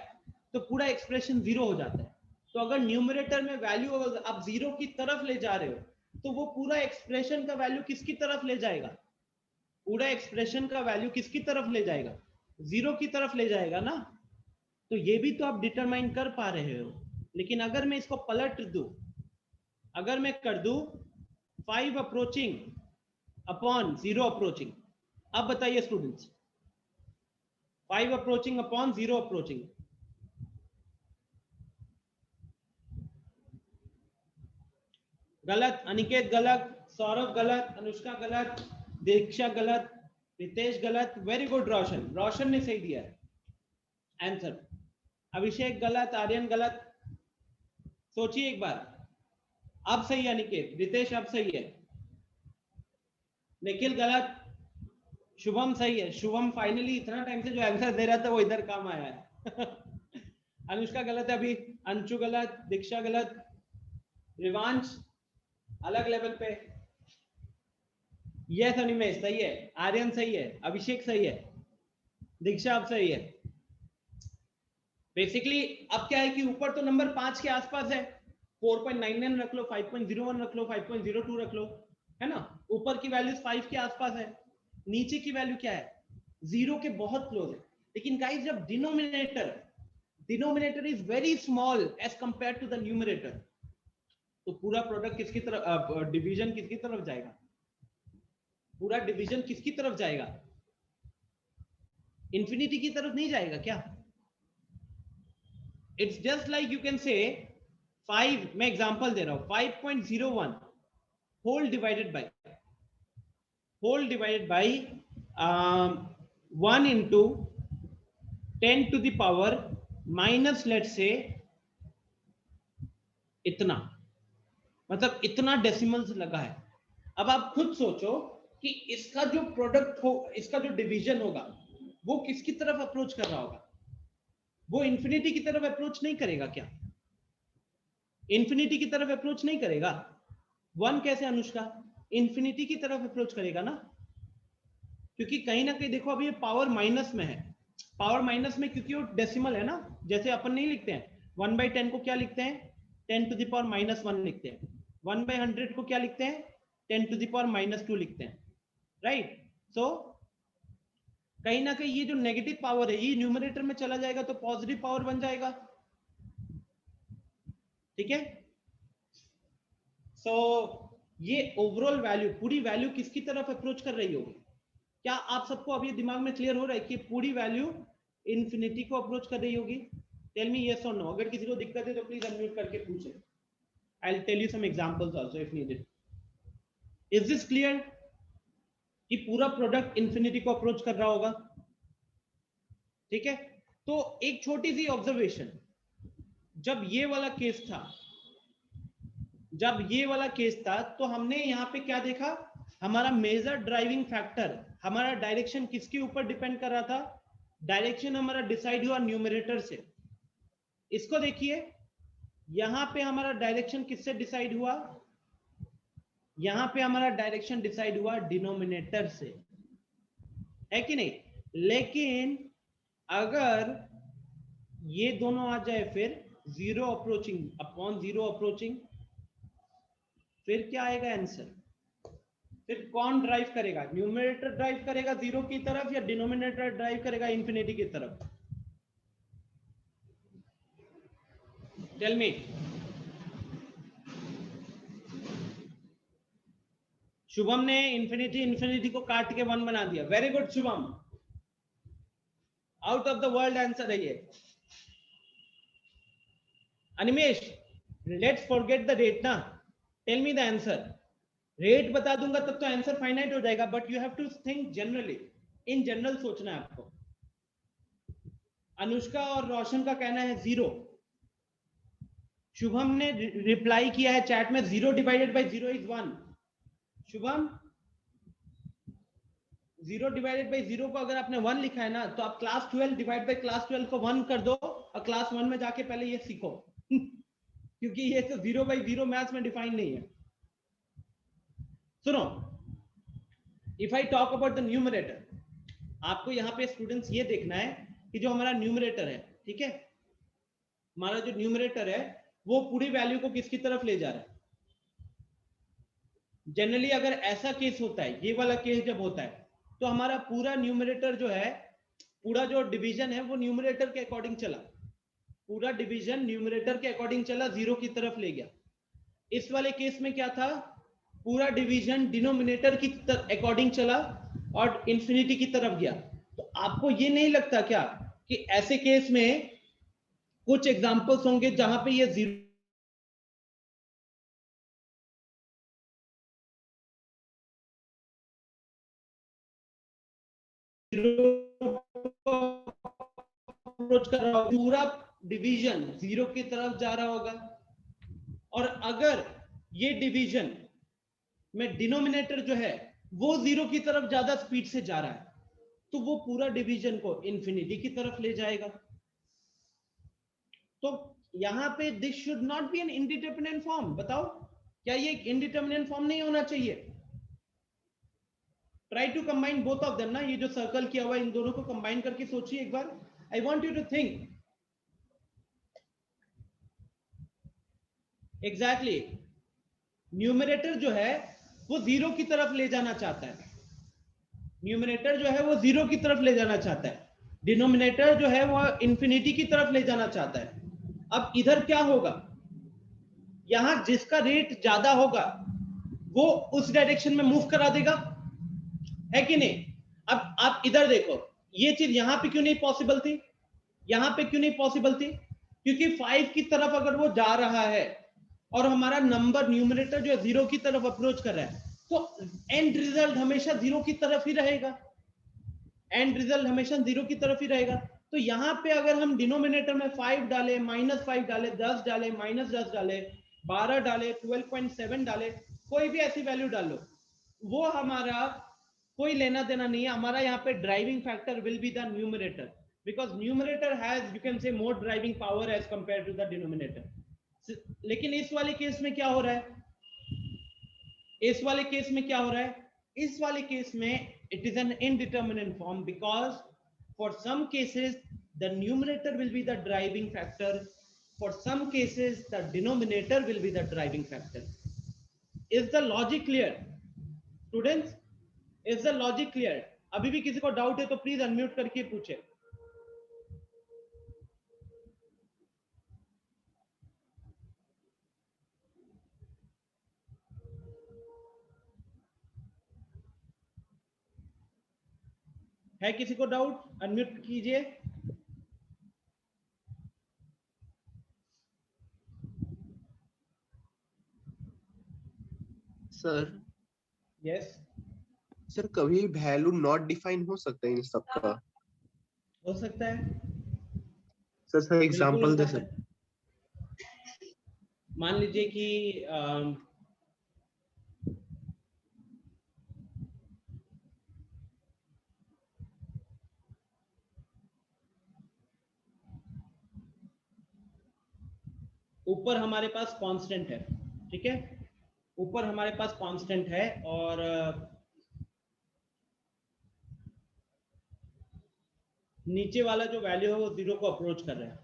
तो पूरा एक्सप्रेशन 0 हो जाता है। तो अगर न्यूमरेटर में वैल्यू आप 0 की तरफ ले जा रहे हो, तो वो पूरा एक्सप्रेशन का वैल्यू किसकी तरफ ले जाएगा? पूरा एक्सप्रेशन का वैल्यू किसकी तरफ ले जाएगा? 0 की तरफ ले जाएगा ना। तो ये भी तो आप डिटरमाइन कर पा रहे हो। लेकिन अगर मैं इसको पलट दूं, अगर मैं कर दूं 5 अप्रोचिंग अपॉन 0 अप्रोचिंग, अब बताइए स्टूडेंट्स, 5 अप्रोचिंग अपॉन 0 अप्रोचिंग, गलत। अनिकेत गलत, सौरभ गलत, अनुष्का गलत, दीक्षा गलत, रितेश गलत, वेरी गुड रोशन, रोशन ने सही दिया है आंसर। अभिषेक गलत, आर्यन गलत। सोचिए एक बार, अब सही है निकेत, रितेश अब सही है, निखिल गलत, शुभम सही है। शुभम फाइनली इतना टाइम से जो आंसर दे रहा था वो इधर काम आया है। अनुष्का गलत है अभी, अंशु गलत, दीक्षा गलत, रिवांश अलग लेवल पे, यस अनिमेश सही है, आर्यन सही है, अभिषेक सही है, दीक्षा अब सही है। बेसिकली अब क्या है कि ऊपर तो नंबर 5 के आसपास है, 4.99 रख लो, 5.01 रख लो, 5.02 रख लो, है ना। ऊपर की वैल्यूज 5 के आसपास है, नीचे की वैल्यू क्या है, 0 के बहुत क्लोज है। लेकिन गाइस जब denominator is very small as compare to the numerator, तो पूरा प्रोडक्ट किसकी तरफ, डिवीजन किसकी तरफ जाएगा, पूरा डिवीजन किसकी तरफ जाएगा, इंफिनिटी की तरफ नहीं जाएगा क्या। It's just like you can से 5, मैं एग्जांपल दे रहा हूं, 5.01 whole divided by 1 into 10 to the power minus let's say इतना, मतलब इतना डेसिमल्स लगा है। अब आप खुद सोचो कि इसका जो प्रोडक्ट हो, इसका जो डिवीजन होगा वो किसकी तरफ अप्रोच कर रहा होगा, वो इंफिनिटी की तरफ अप्रोच नहीं करेगा क्या, इंफिनिटी की तरफ अप्रोच नहीं करेगा। 1 कैसे अनुष्का, इंफिनिटी की तरफ अप्रोच करेगा ना, क्योंकि कहीं ना कहीं देखो अभी ये पावर माइनस में है, पावर माइनस में क्योंकि वो डेसिमल है ना। जैसे अपन नहीं लिखते हैं 1/10 को क्या लिखते हैं, 10 to the power -1 लिखते हैं। 1/100 को क्या लिखते हैं, 10 to the power -2 लिखते हैं, राइट। सो कहीं ना कहीं ये जो नेगेटिव पावर है ये न्यूमरेटर में चला जाएगा तो पॉजिटिव पावर बन जाएगा, ठीक है। सो ये ओवरऑल वैल्यू, पूरी वैल्यू किसकी तरफ अप्रोच कर रही होगी, क्या आप सबको अभी दिमाग में क्लियर हो रहा है कि पूरी वैल्यू इंफिनिटी को अप्रोच कर रही होगी। टेल मी यस और नो, अगर किसी को दिक्कत है तो प्लीज अनम्यूट करके पूछे, I will tell you some examples also if needed. Is this clear कि पूरा प्रोडक्ट इंफिनिटी को अप्रोच कर रहा होगा, ठीक है। तो एक छोटी सी ऑब्जर्वेशन, जब ये वाला केस था तो हमने यहाँ पे क्या देखा, हमारा मेजर ड्राइविंग फैक्टर, हमारा डायरेक्शन किसके ऊपर डिपेंड कर रहा था, डायरेक्शन हमारा डिसाइड हुआ न्यूमरेटर से। इसको देखिए, यहां पे हमारा डायरेक्शन किससे डिसाइड हुआ, यहां पे हमारा डायरेक्शन डिसाइड हुआ डिनोमिनेटर से, है कि नहीं। लेकिन अगर ये दोनों आ जाए फिर 0 अप्रोचिंग अपॉन 0 अप्रोचिंग, फिर क्या आएगा आंसर, फिर कौन ड्राइव करेगा, न्यूमरेटर ड्राइव करेगा 0 की तरफ या डिनोमिनेटर ड्राइव करेगा इंफिनिटी की तरफ, टेल मी। शुभम ने इंफिनिटी को काट के 1 बना दिया, very good Shubham, out of the world answer है ये। Animesh let's forget the rate ना, tell me the answer. Rate बता दूंगा तब तो आंसर फाइनाइट हो जाएगा, but you have to think generally, in general सोचना है आपको। अनुष्का और रोशन का कहना है 0, शुभम ने रिप्लाई किया है चैट में 0 divided by 0 is 1। Shubham 0 divided by 0 को अगर आपने 1 लिखा है ना, तो आप क्लास 12 डिवाइड बाय क्लास 12 को 1 कर दो और क्लास 1 में जाके पहले ये सीखो। क्योंकि ये तो 0/0 मैथ्स में डिफाइन नहीं है। सुनो, if I talk about the numerator, आपको यहाँ पे स्टूडेंट्स ये देखना है कि जो हमारा न्यूमरेटर है, ठीक है, हमारा जो न्यूमरेटर है वो पूरी वैल्यू को किसकी तरफ ले जा रहा है। जनरली अगर ऐसा केस होता है, ये वाला केस जब होता है, तो हमारा पूरा न्यूमरेटर जो है, पूरा जो डिवीजन है वो न्यूमरेटर के अकॉर्डिंग चला, पूरा डिवीजन न्यूमरेटर के अकॉर्डिंग चला, 0 की तरफ ले गया। इस वाले केस में क्या था, पूरा डिवीजन डिनोमिनेटर की अकॉर्डिंग चला और इंफिनिटी की तरफ गया। तो आपको ये नहीं लगता क्या कि ऐसे केस में कुछ एग्जांपल्स होंगे जहां पे ये 0 कर रहा होगा, पूरा डिवीजन 0 की तरफ जा रहा होगा। और अगर ये डिवीजन में डिनोमिनेटर जो है वो 0 की तरफ ज्यादा स्पीड से जा रहा है, तो वो पूरा डिवीजन को इंफिनिटी की तरफ ले जाएगा। तो यहां पे this should not be an indeterminate form. बताओ, क्या ये एक इंडिटरमिनेंट फॉर्म नहीं होना चाहिए? Try to combine both of them ना, ये जो सर्कल किया हुआ है इन दोनों को कंबाइन करके सोचिए एक बार। I want you to think exactly. Numerator जो है वो 0 की तरफ ले जाना चाहता है, न्यूमरेटर जो है वो 0 की तरफ ले जाना चाहता है, डिनोमिनेटर जो है वो इंफिनिटी की तरफ ले जाना चाहता है। अब इधर क्या होगा, यहां जिसका रेट ज्यादा होगा वो उस डायरेक्शन में मूव करा देगा, है कि नहीं? अब आप इधर देखो, ये चीज यहां पे क्यों नहीं पॉसिबल थी, यहां पे क्यों नहीं पॉसिबल थी? क्योंकि 5 की तरफ अगर वो जा रहा है और हमारा नंबर न्यूमरेटर जो है 0 की तरफ अप्रोच कर रहा है, तो एंड रिजल्ट हमेशा 0 की तरफ ही रहेगा, एंड रिजल्ट हमेशा 0 की तरफ ही रहेगा। तो यहां पे अगर हम डिनोमिनेटर में 5 डाले, -5 डाले, 10 डाले, -10 डाले, 12 डाले, 12.7 डाले, कोई भी ऐसी वैल्यू डालो, वो हमारा कोई लेना देना नहीं है। हमारा यहाँ पे driving factor will be the numerator, because numerator has, you can say, more driving power as compare to the denominator. लेकिन इस वाले केस में क्या हो रहा है, इस वाले केस में क्या हो रहा है, इस वाले केस में it is an indeterminate form, because for some cases the numerator will be the driving factor, for some cases the denominator will be the driving factor. Is the logic clear students? Is the logic clear? अभी भी किसी को doubt है तो please unmute करके पूछे। है किसी को डाउट? अनम्यूट कीजिए। सर यस सर कभी वैल्यू नॉट डिफाइन हो सकता है इन सबका? हो सकता है, सर बिल्कुल एग्जांपल हो दे सकता सकते? है। मान लीजिए कि ऊपर हमारे पास कांस्टेंट है, ठीक है, ऊपर हमारे पास कांस्टेंट है और नीचे वाला जो वैल्यू है वो 0 को अप्रोच कर रहा है।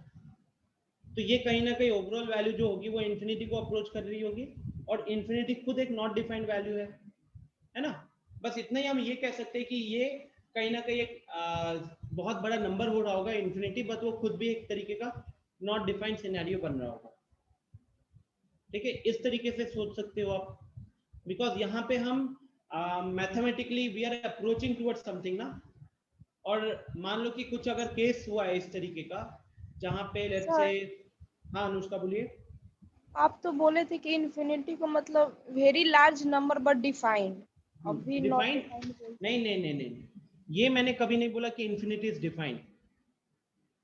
तो ये कहीं ना कहीं ओवरऑल वैल्यू जो होगी वो इन्फिनिटी को अप्रोच कर रही होगी, और इन्फिनिटी खुद एक नॉट डिफाइंड वैल्यू है ना। बस इतना ही हम ये कह सकते हैं कि ये कहीं ना कहीं एक बहुत बड़ा नंबर हो रहा होगा इन्फिनिटी, बट वो खुद भी एक तरीके का नॉट डिफाइंड सिनेरियो बन रहा होगा। ठीक है, इस तरीके से सोच सकते हो आप, बिकॉज यहाँ पे हम mathematically we are approaching towards something ना। और मान लो कि कुछ अगर केस हुआ है इस तरीके का जहाँ पे लेट्स से, हाँ अनुष्का बोलिए। आप तो बोले थे कि इन्फिनिटी को मतलब very large number but defined, अभी नॉट डिफाइंड डिफाइंड। नहीं नहीं नहीं नहीं, ये मैंने कभी नहीं बोला कि इन्फिनिटी इज डिफाइंड।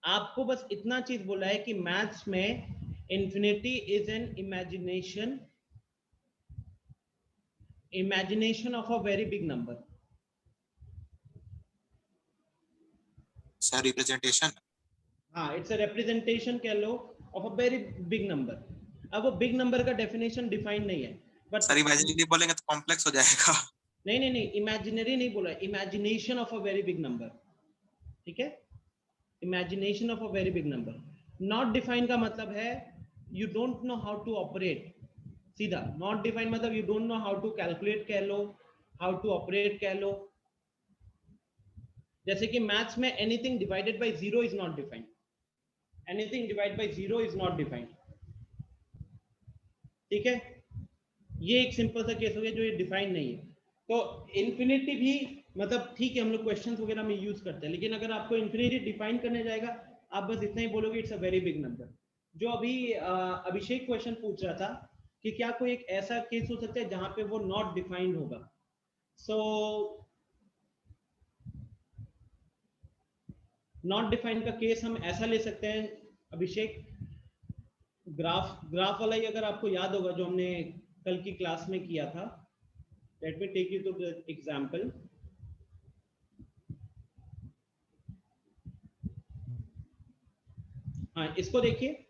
आपको बस इतना चीज बोला है कि मैथ्स में infinity is an imagination of a very big number. Sir representation, हाँ, इट्स अ रिप्रेजेंटेशन कह लो of a very big number. अब वो बिग नंबर का डेफिनेशन डिफाइन नहीं है, बट सर इमेजिनरी बोलेंगे तो कॉम्प्लेक्स हो जाएगा। नहीं नहीं नहीं, इमेजिनरी नहीं बोला, imagination of a very big number, ठीक है, imagination of a very big number. Not define का मतलब है you don't know how to operate, सीधा। नॉट डिफाइन मतलब you don't know how to calculate कह लो, हाउ टू ऑपरेट कह लो। जैसे कि मैथ्स में anything divided by 0 is not defined, anything divided by 0 is not defined, ठीक है। ये एक सिंपल सा केस हो गया जो ये डिफाइन नहीं है। तो इन्फिनिटी भी मतलब ठीक है, हम लोग क्वेश्चंस वगैरह में यूज करते हैं, लेकिन अगर आपको इन्फिनिटी डिफाइन करने जाएगा आप बस इतना ही बोलोगे it's a very big number. जो अभी अभिषेक क्वेश्चन पूछ रहा था कि क्या कोई एक ऐसा केस हो सकता है जहां पे वो नॉट डिफाइंड होगा। सो नॉट डिफाइंड का केस हम ऐसा ले सकते हैं अभिषेक, ग्राफ वाला ही अगर आपको याद होगा जो हमने कल की क्लास में किया था, let me take you to the example. हाँ, इसको देखिए।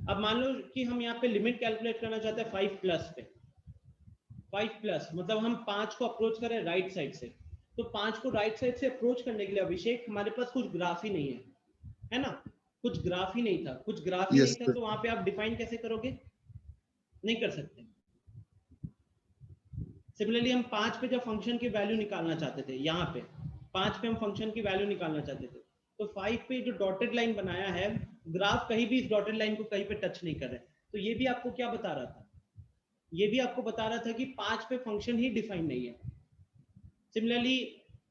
अब मान लो कि हम यहाँ पे लिमिट कैलकुलेट करना चाहते हैं 5 प्लस पे। 5 प्लस मतलब हम 5 को अप्रोच करें राइट साइड से, तो 5 को राइट साइड से अप्रोच करने के लिए अभिषेक हमारे पास कुछ ग्राफ ही नहीं है ना? कुछ ग्राफ ही नहीं था, कुछ ग्राफ ही Yes, नहीं था, sir. तो वहां पे आप डिफाइन कैसे करोगे? नहीं कर सकते। सिमिलरली हम 5 पे जब फंक्शन की वैल्यू निकालना चाहते थे, यहाँ पे 5 पे हम फंक्शन की वैल्यू निकालना चाहते थे, तो 5 पे जो डॉटेड लाइन बनाया है, ग्राफ कहीं भी इस डॉटेड लाइन को कहीं पे टच नहीं कर रहा है, तो ये भी आपको क्या बता रहा था? ये भी आपको बता रहा था कि 5 पे फंक्शन ही डिफाइन नहीं है। सिमिलरली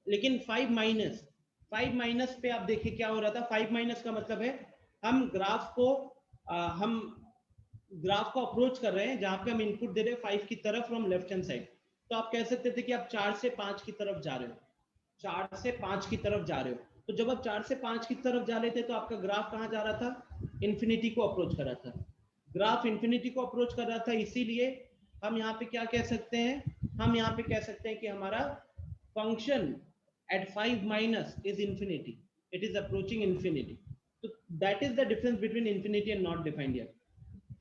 लेकिन 5 माइनस पे आप देखिए क्या हो रहा था। 5 माइनस का मतलब है हम ग्राफ को अप्रोच कर रहे हैं, जहां पे हम इनपुट दे रहे हैं 5 की तरफ फ्रॉम लेफ्ट हैंड साइड। तो आप कह सकते थे कि आप 4 से 5 की तरफ जा रहे हो, 4 से 5 की तरफ जा रहे हो। तो जब आप 4 से 5 की तरफ जा रहे थे तो आपका ग्राफ कहाँ जा रहा था? इन्फिनिटी को अप्रोच कर रहा था। ग्राफ इन्फिनिटी को अप्रोच कर रहा था, इसीलिए हम यहाँ पे क्या कह सकते हैं? हम यहाँ पे कह सकते हैं कि हमारा function at 5 minus is infinity, it is approaching infinity. So that is the difference between infinity and not defined here.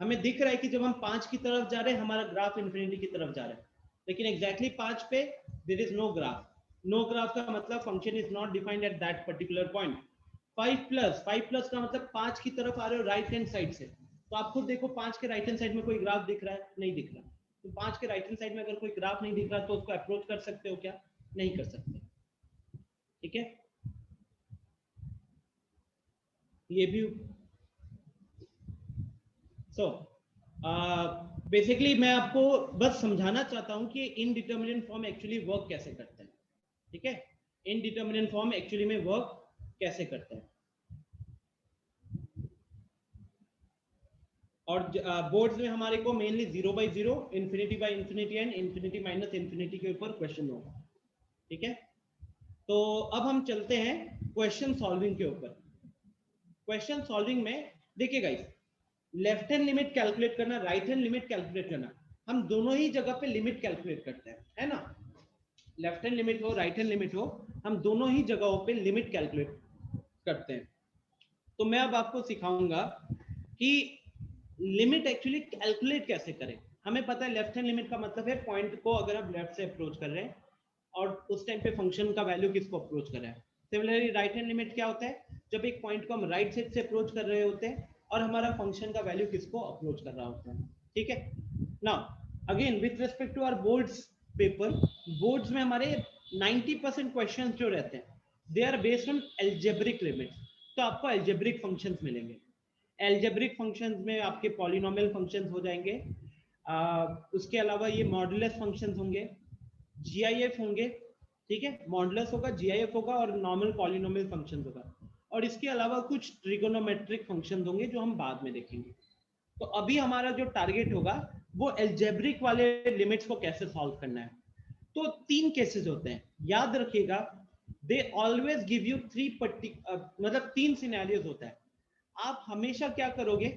हमें दिख रहा है कि जब हम 5 की तरफ जा रहे हैं हमारा ग्राफ इन्फिनिटी की तरफ जा रहा है, लेकिन एग्जैक्टली 5 पे there is no graph. No graph का मतलब function is not defined at that particular point. 5 plus का मतलब 5 की तरफ आ रहे हो राइट हैंड साइड से, तो आप खुद देखो 5 के राइट हैंड साइड में कोई ग्राफ दिख रहा है? नहीं दिख रहा। तो 5 के राइट हैंड साइड में अगर कोई ग्राफ नहीं दिख रहा तो उसको अप्रोच कर सकते हो क्या? नहीं कर सकते। ठीक है, ये भी बेसिकली मैं आपको बस समझाना चाहता हूं कि इनडिटर्मिनेट फॉर्म एक्चुअली वर्क कैसे करता है। ठीक है, इनडिटर्मिनेट फॉर्म एक्चुअली में वर्क कैसे करता है। और बोर्ड्स में हमारे को mainly 0/0, infinity by infinity and infinity minus infinity के ऊपर क्वेश्चन होगा। ठीक है, तो अब हम चलते हैं क्वेश्चन सॉल्विंग के ऊपर। क्वेश्चन सॉल्विंग में देखिए guys, left hand limit calculate करना, राइट हैंड लिमिट कैलकुलेट करना, हम दोनों ही जगह पे लिमिट कैलकुलेट करते हैं, है ना? लेफ्ट हैंड लिमिट हो राइट हैंड लिमिट हो, हम दोनों ही जगहों पे लिमिट कैलकुलेट करते हैं। तो मैं अब आपको सिखाऊंगा कि लिमिट एक्चुअली कैलकुलेट कैसे करें। हमें पता है लेफ्ट हैंड लिमिट का मतलब है पॉइंट को अगर आप लेफ्ट से अप्रोच कर रहे हैं और उस टाइम पे फंक्शन का वैल्यू किसको अप्रोच कर रहा है। सिमिलरली राइट हैंड लिमिट क्या होता है? जब एक पॉइंट को हम राइट साइड से अप्रोच कर रहे होते हैं और हमारा फंक्शन का वैल्यू किसको अप्रोच कर रहा होता है। ठीक है, now again with respect to our boards paper, boards में हमारे 90% क्वेश्चंस जो रहते हैं they are based on algebraic limits. तो आपको एल्जेब्रिक फंक्शंस मिलेंगे। एल्जेब्रिक फंक्शंस में आपके पॉलिनोमियल फंक्शंस हो जाएंगे, उसके अलावा ये मॉडुलस फंक्शंस होंगे, जीआईएफ होंगे। ठीक है, मॉडुलस होगा, जीआईएफ होगा और नॉर्मल पॉलिनोमियल फंक्शंस होगा, और इसके अलावा कुछ ट्रिगोनोमेट्रिक फंक्शंस होंगे जो हम बाद में देखेंगे। तो अभी हमारा जो टारगेट होगा वो एल्जेब्रिक वाले लिमिट्स को कैसे सॉल्व करना है। तो 3 केसेस होते हैं, याद रखिएगा। They always give you 3 scenarios होता है। आप हमेशा क्या करोगे,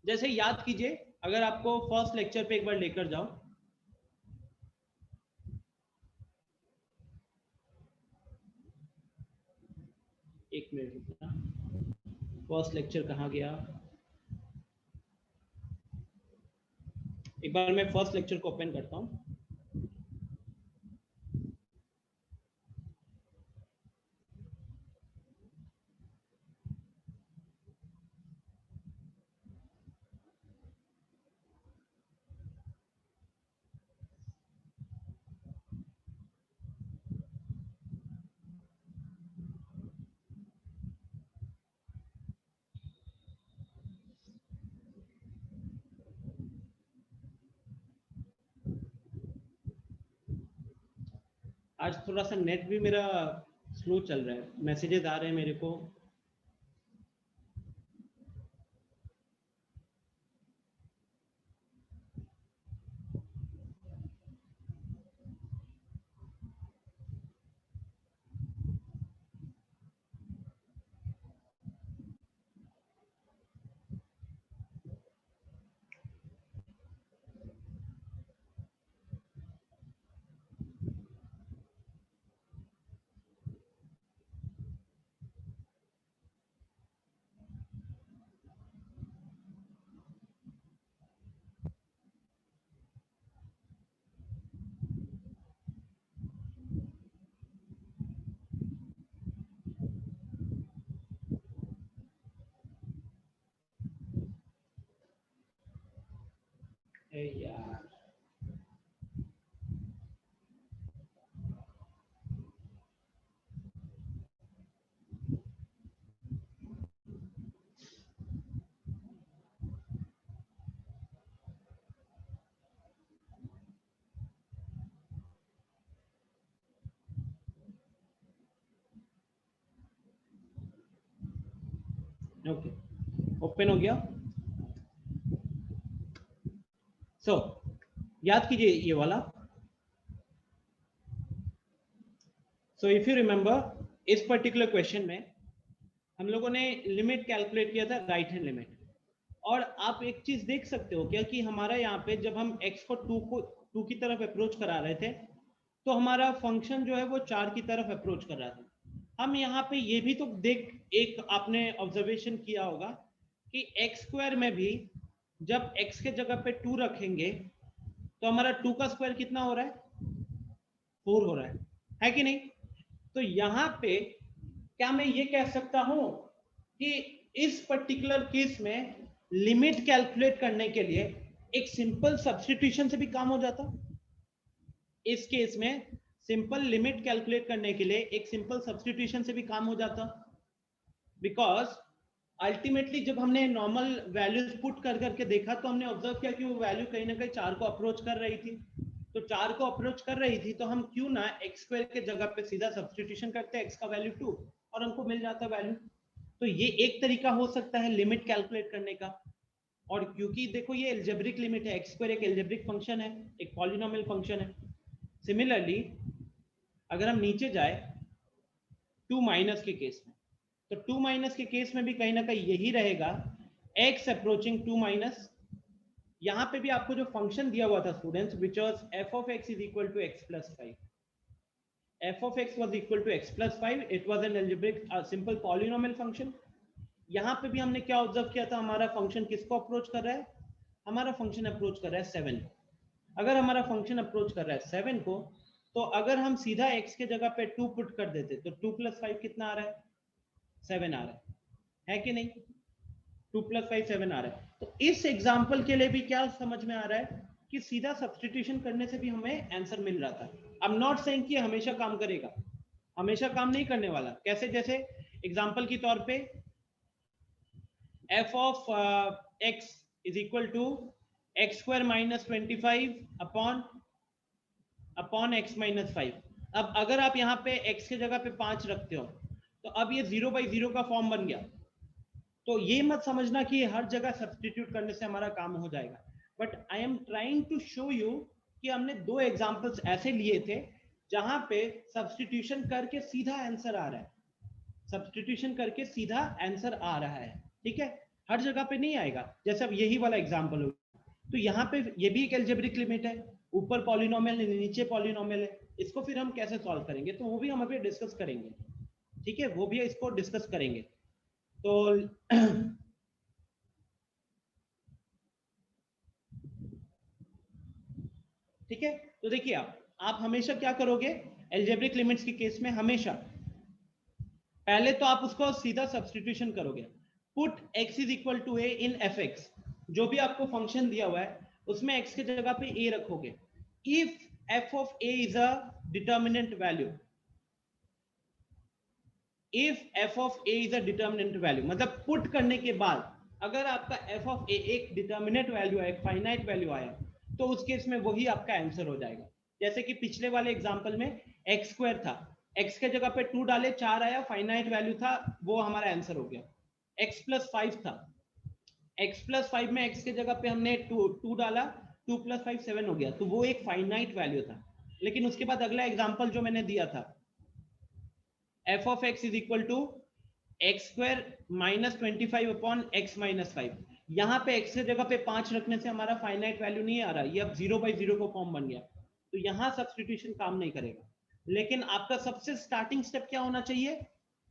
जैसे याद कीजिए, अगर आपको फर्स्ट लेक्चर पे एक बार लेकर जाओ, एक मिनट रुकना, फर्स्ट लेक्चर कहाँ गया? एक बार मैं फर्स्ट लेक्चर को ओपन करता हूँ। आज थोड़ा सा नेट भी मेरा स्लो चल रहा है, मैसेजेस आ रहे हैं मेरे को। अरे यार ओके, ओपन हो गया। सो याद कीजिए ये वाला। सो इफ यू रिमेंबर, इस पर्टिकुलर क्वेश्चन में हम लोगों ने लिमिट कैलकुलेट किया था, राइट हैंड लिमिट। और आप एक चीज देख सकते हो क्या कि हमारा यहाँ पे जब हम x को 2 की तरफ अप्रोच करा रहे थे, तो हमारा फंक्शन जो है वो 4 की तरफ अप्रोच कर रहा था। हम यहाँ पे ये भी तो एक आपने ऑब्जर्वेशन किया होगा कि एक्स स्क्वायर में भी जब x के जगह पे 2 रखेंगे तो हमारा 2 का स्क्वायर कितना हो रहा है? 4 हो रहा है कि नहीं? तो यहाँ पे क्या मैं ये कह सकता हूं कि इस पर्टिकुलर केस में लिमिट कैलकुलेट करने के लिए एक सिंपल सब्स्टिट्यूशन से भी काम हो जाता? इस केस में सिंपल लिमिट कैलकुलेट करने के लिए एक सिंपल सब्स्टिट्यूशन से भी काम हो जाता, बिकॉज अल्टीमेटली जब हमने नॉर्मल वैल्यूज पुट कर करके देखा तो हमने ऑब्जर्व किया कि वो वैल्यू कहीं ना कहीं 4 को अप्रोच कर रही थी। तो 4 को अप्रोच कर रही थी तो हम क्यों ना एक्स स्क्वायर के जगह पे सीधा सब्स्टिट्यूशन करते हैं, एक्स का वैल्यू 2 और हमको मिल जाता वैल्यू। तो ये एक तरीका हो सकता है लिमिट कैलकुलेट करने का। और क्योंकि देखो ये एल्जेब्रिक लिमिट है, एक्स स्क्वायर एक एल्जेब्रिक फंक्शन है, एक पॉलिनोमियल फंक्शन है। सिमिलरली अगर हम नीचे जाए 2 माइनस के केस में, तो 2 माइनस के केस में भी कहीं ना कहीं यही रहेगा, x अप्रोचिंग 2 माइनस। यहां पे भी आपको जो फंक्शन दिया हुआ था students, which was f of x is equal to x plus 5. f of x was equal to x plus 5. It was an algebraic simple polynomial function. यहां पे भी हमने क्या ऑब्जर्व किया था, हमारा फंक्शन किसको अप्रोच कर रहा है? हमारा फंक्शन अप्रोच कर रहा है 7 को। अगर हमारा फंक्शन अप्रोच कर रहा है 7 को, तो अगर हम सीधा x के जगह पे 2 पुट कर देते तो 2 plus 5 कितना आ रहा है? 7 आ रहा है कि नहीं? 2 plus 5 7 आ रहा है। तो इस एग्जाम्पल के लिए भी क्या समझ में आ रहा है कि सीधा सब्स्टिट्यूशन करने से भी हमें आंसर मिल रहा था। आई एम नॉट सेइंग कि हमेशा काम करेगा, हमेशा काम नहीं करने वाला। कैसे? जैसे एग्जाम्पल के तौर पे f of x is equal to x square minus 25 upon x minus 5। अब अगर आप यहाँ पे x के जगह पे 5 रखते हो तो अब ये 0/0 का फॉर्म बन गया। तो ये मत समझना कि हर जगह सब्स्टिट्यूट करने से हमारा काम हो जाएगा, but I am trying to show you कि हमने 2 एग्जांपल्स ऐसे लिए थे जहां पे सब्स्टिट्यूशन करके सीधा आंसर आ रहा है, सब्स्टिट्यूशन करके सीधा आंसर आ रहा है। ठीक है, हर जगह पे नहीं आएगा। जैसे अब यही वाला एग्जांपल हो, तो यहाँ पे ये भी एक एल्जेब्रिक लिमिट है, ऊपर पॉलिनोमियल नीचे पॉलिनोमियल है। इसको फिर हम कैसे सॉल्व करेंगे तो वो भी हम अभी डिस्कस करेंगे। ठीक है, वो भी इसको डिस्कस करेंगे। तो ठीक है, तो देखिए आप हमेशा क्या करोगे एल्जेब्रिक लिमिट्स के केस में, हमेशा पहले तो आप उसको सीधा सब्स्टिट्यूशन करोगे। Put x is equal to a in fx, जो भी आपको फंक्शन दिया हुआ है उसमें x के जगह पे a रखोगे। If f of a is a determinant value, if f of a is a determinant value मतलब पुट करने के बाद अगर आपका f of a एक डिटर्मिनेंट वैल्यू है, एक फाइनाइट वैल्यू आया, तो उस केस में वही आपका आंसर हो जाएगा। जैसे कि पिछले वाले एग्जांपल में x स्क्वायर था, x के जगह पे 2 डाले 4 आया, फाइनाइट वैल्यू था, वो हमारा आंसर हो गया। x plus 5 था, x plus 5 में x के जगह पे हमने 2 डाला, 2 plus 5 7 हो गया, तो वो एक फाइनाइट वैल्यू था। लेकिन उसके बाद अगला एग्जांपल जो मैंने दिया था, f of x is equal to x square minus 25 upon x minus 5। यहाँ पे x के जगह पे 5 रखने से हमारा फाइनाइट वैल्यू नहीं आ रहा, ये अब 0/0 का फॉर्म बन गया, तो यहाँ सब्स्टिट्यूशन काम नहीं करेगा। लेकिन आपका सबसे स्टार्टिंग स्टेप क्या होना चाहिए,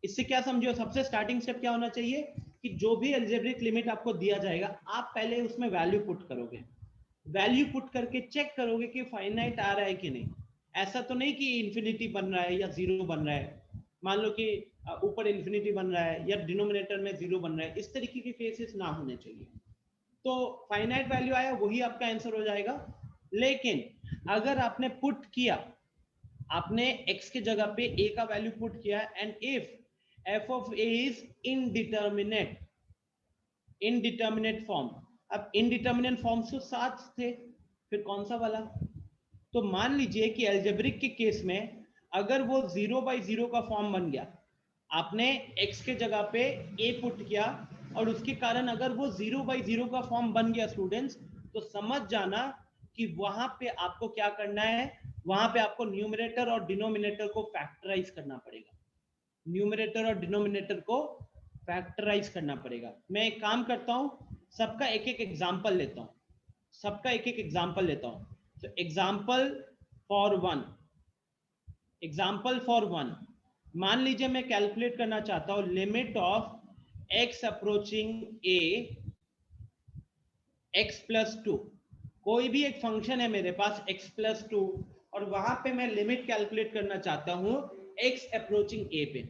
इससे क्या समझो, सबसे स्टार्टिंग स्टेप क्या होना चाहिए कि जो भी अलजेब्रिक लिमिट आपको दिया जाएगा आप पहले उसमें वैल्यू पुट करोगे, वैल्यू पुट करके चेक करोगे कि फाइनाइट आ रहा है कि नहीं। ऐसा तो नहीं कि इंफिनिटी बन रहा है या 0 बन रहा है, मान लो कि ऊपर इंफिनिटी बन रहा है या डिनोमिनेटर में 0 बन रहा है, इस तरीके के केसेस ना होने चाहिए। तो फाइनाइट वैल्यू आया, वही आपका आंसर हो जाएगा। लेकिन अगर आपने पुट किया, आपने x के जगह पे a का वैल्यू पुट किया and if f of a is indeterminate, indeterminate form, अब इनडिटर्मिनेट फॉर्म से 7 थे, फिर कौन सा वाला? तो मान लीजिए कि अलजेब्रिक के केस में अगर वो 0/0 का फॉर्म बन गया, आपने x के जगह पे a पुट किया और उसके कारण अगर वो 0/0 का फॉर्म बन गया स्टूडेंट्स, तो समझ जाना कि वहां पे आपको क्या करना है, वहां पे आपको न्यूमरेटर और डिनोमिनेटर को फैक्टराइज करना पड़ेगा। न्यूमरेटर और डिनोमिनेटर को फैक्टराइज करना पड़ेगा। मैं एक काम करता हूं, सबका एक एक एग्जांपल लेता हूं, सबका एक एक एग्जांपल लेता हूं। तो example for one, example for one, मान लीजिए मैं कैलकुलेट करना चाहता हूं limit of x approaching a x + 2। कोई भी एक फंक्शन है मेरे पास x + 2 और वहां पे मैं लिमिट कैलकुलेट करना चाहता हूं x अप्रोचिंग a पे।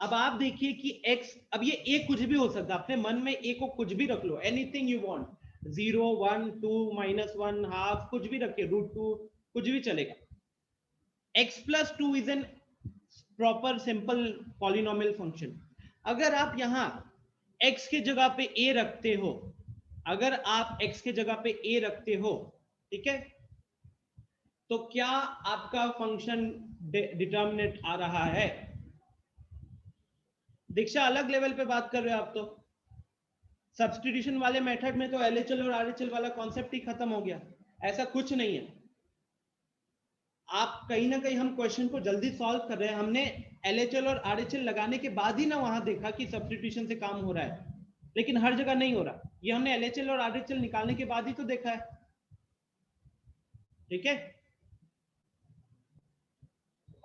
अब आप देखिए कि x, अब ये a कुछ भी हो सकता है, अपने मन में a को कुछ भी रख लो, एनीथिंग यू वांट, 0 1 2 -1 हाफ, कुछ भी रखिए, √2, कुछ भी चलेगा। x + 2 is an proper simple polynomial function. अगर आप यहां x के जगह पे a रखते हो, अगर आप x के जगह पे a रखते हो, ठीक है, तो क्या आपका फंक्शन डिटर्मिनेट आ रहा है? दीक्षा अलग लेवल पे बात कर रहे हो आप तो। सब्स्टिट्यूशन वाले मेथड में तो LHL और RHL वाला कॉन्सेप्ट ही खत्म हो गया, ऐसा कुछ नहीं है। आप कहीं ना कहीं, हम क्वेश्चन को जल्दी सॉल्व कर रहे हैं, हमने LHL और RHL लगाने के बाद ही ना वहां देखा कि सब्स्टिट्यूशन से काम हो रहा है, लेकिन हर जगह नहीं हो रहा। ये हमने LHL और RHL निकालने के बाद ही तो देखा है, ठीक है।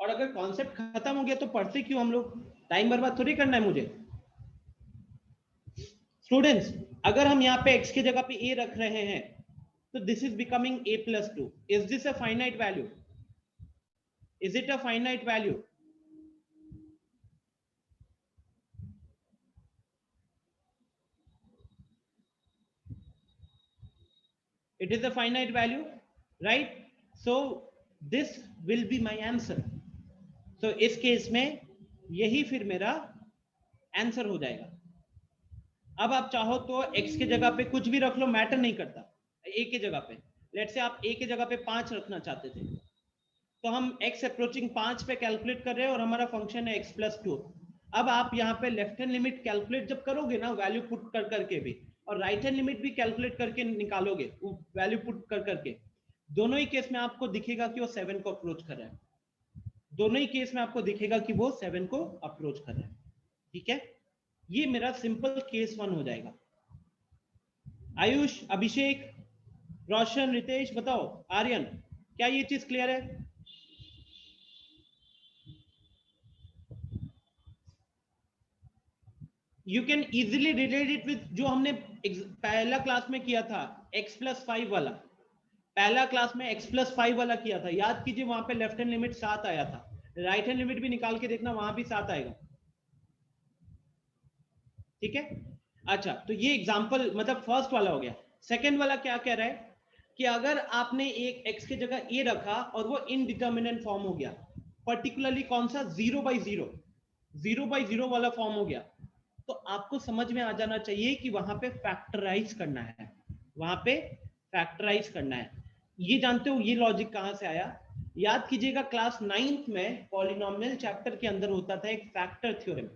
और अगर कॉन्सेप्ट खत्म हो गया तो पढ़ते क्यों हम लोग? टाइम बर्बाद थोड़ी करना है मुझे। स्टूडेंट्स, अगर हम यहाँ पे x की जगह पे a रख रहे हैं, तो this is becoming a + 2। Is this a finite value? Is it a finite value? It is a finite value, right? So this will be my answer. So इस केस में यही फिर मेरा आंसर हो जाएगा। अब आप चाहो तो x के जगह पे कुछ भी रख लो, मैटर नहीं करता। a के जगह पे, लेट्स से आप a के जगह पे 5 रखना चाहते थे, तो हम x अप्रोचिंग 5 पे कैलकुलेट कर रहे हैं और हमारा फंक्शन है x + 2। अब आप यहाँ पे लेफ्ट हैंड लिमिट कैलकुलेट जब करोगे ना, वैल्यू पुट कर करके भी, और राइट हैंड लिमिट भी कैलकुलेट करके निकालोगे वैल्यू पुट कर करके, दोनों ही केस में आपको दिखेगा कि वो 7 को अप्रोच कर रहा है। दोनों ही केस में आपको दिखेगा कि वो 7 को अप्रोच कर रहा है, ठीक है। ये मेरा सिंपल केस 1 हो जाएगा। आयुष, अभिषेक, रोशन, रितेश, बताओ, आर्यन, क्या ये चीज क्लियर है? You can easily relate it with जो हमने पहला क्लास में किया था, x + 5 वाला। पहला क्लास में x + 5 वाला किया था, याद कीजिए, वहां पे लेफ्ट हैंड लिमिट 7 आया था, राइट हैंड लिमिट भी निकाल के देखना, वहां भी 7 आएगा, ठीक है। अच्छा, तो ये एग्जांपल मतलब फर्स्ट वाला हो गया। सेकंड वाला क्या कह रहा है कि अगर आपने एक x की जगह a रखा और वो इनडिटर्मिनेंट फॉर्म हो गया, पर्टिकुलरली कौन सा? 0/0, 0/0 वाला फॉर्म हो गया, तो आपको समझ में आ जाना चाहिए कि वहां पे फैक्टराइज करना है, वहां पे फैक्टराइज करना है। ये जानते हो ये लॉजिक कहां से आया? याद कीजिएगा, क्लास 9th में पॉलिनोमियल चैप्टर के अंदर होता था एक फैक्टर थ्योरम।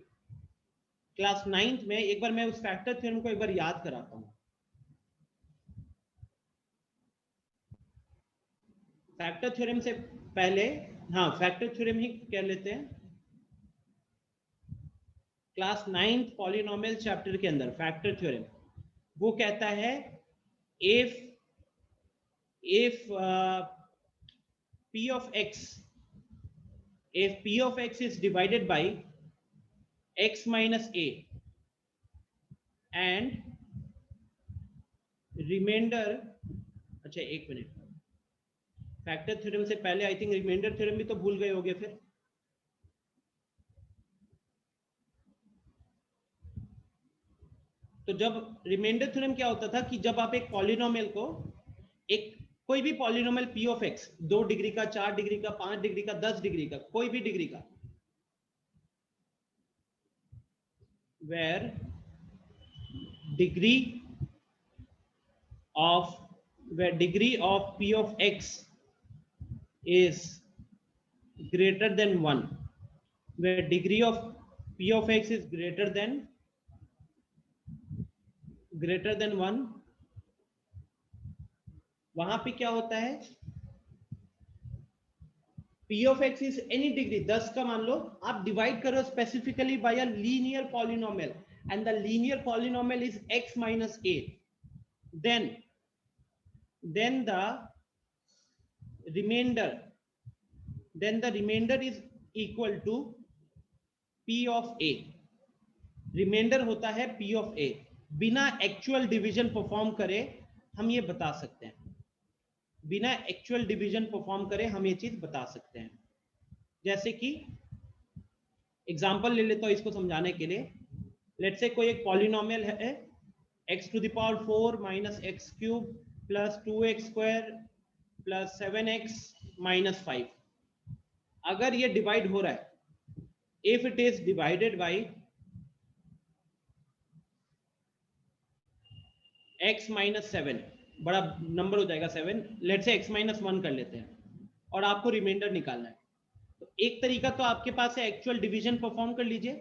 क्लास 9th में एक बार मैं उस फैक्टर थ्योरम को एक बार याद कराता हूं। फैक्टर थ्योरम से पहले, हाँ फैक्टर थ्योरम ही कह लेते हैं। क्लास 9th पॉलिनोमियल चैप्टर के अंदर फैक्टर थ्योरम वो कहता है if p of x, if p of x is divided by x minus a and remainder, अच्छा एक मिनट, फैक्टर थ्योरम से पहले आई थिंक रिमाइंडर थ्योरम भी तो भूल गए होगे फिर। तो जब रिमाइंडर थ्योरम क्या होता था कि जब आप एक पॉलिनोमियल को, एक कोई भी polynomial p of x 2 degree का, 4 डिग्री का, 5 डिग्री का, 10 डिग्री का, कोई भी डिग्री का, where degree of p of x is greater than 1, where degree of p of x is greater than 1, वहां पे क्या होता है, p of x is any degree, 10 का मान लो, आप डिवाइड करो specifically by a linear polynomial and the linear polynomial is x minus a, then the remainder is equal to p of a. Remainder होता है p of a. बिना actual division perform करे हम ये बता सकते हैं, बिना एक्चुअल डिवीजन परफॉर्म करे हम ये चीज बता सकते हैं. जैसे कि एग्जांपल ले लेता हूं इसको समझाने के लिए. लेट्स से कोई एक पॉलिनोमियल है x to the power 4 minus x cube plus 2x square plus 7x minus 5. अगर ये डिवाइड हो रहा है, if it is divided by x minus 7, बड़ा नंबर हो जाएगा 7, लेट्स से x minus 1 कर लेते हैं, और आपको रिमाइंडर निकालना है. तो एक तरीका तो आपके पास है एक्चुअल डिवीजन परफॉर्म कर लीजिए,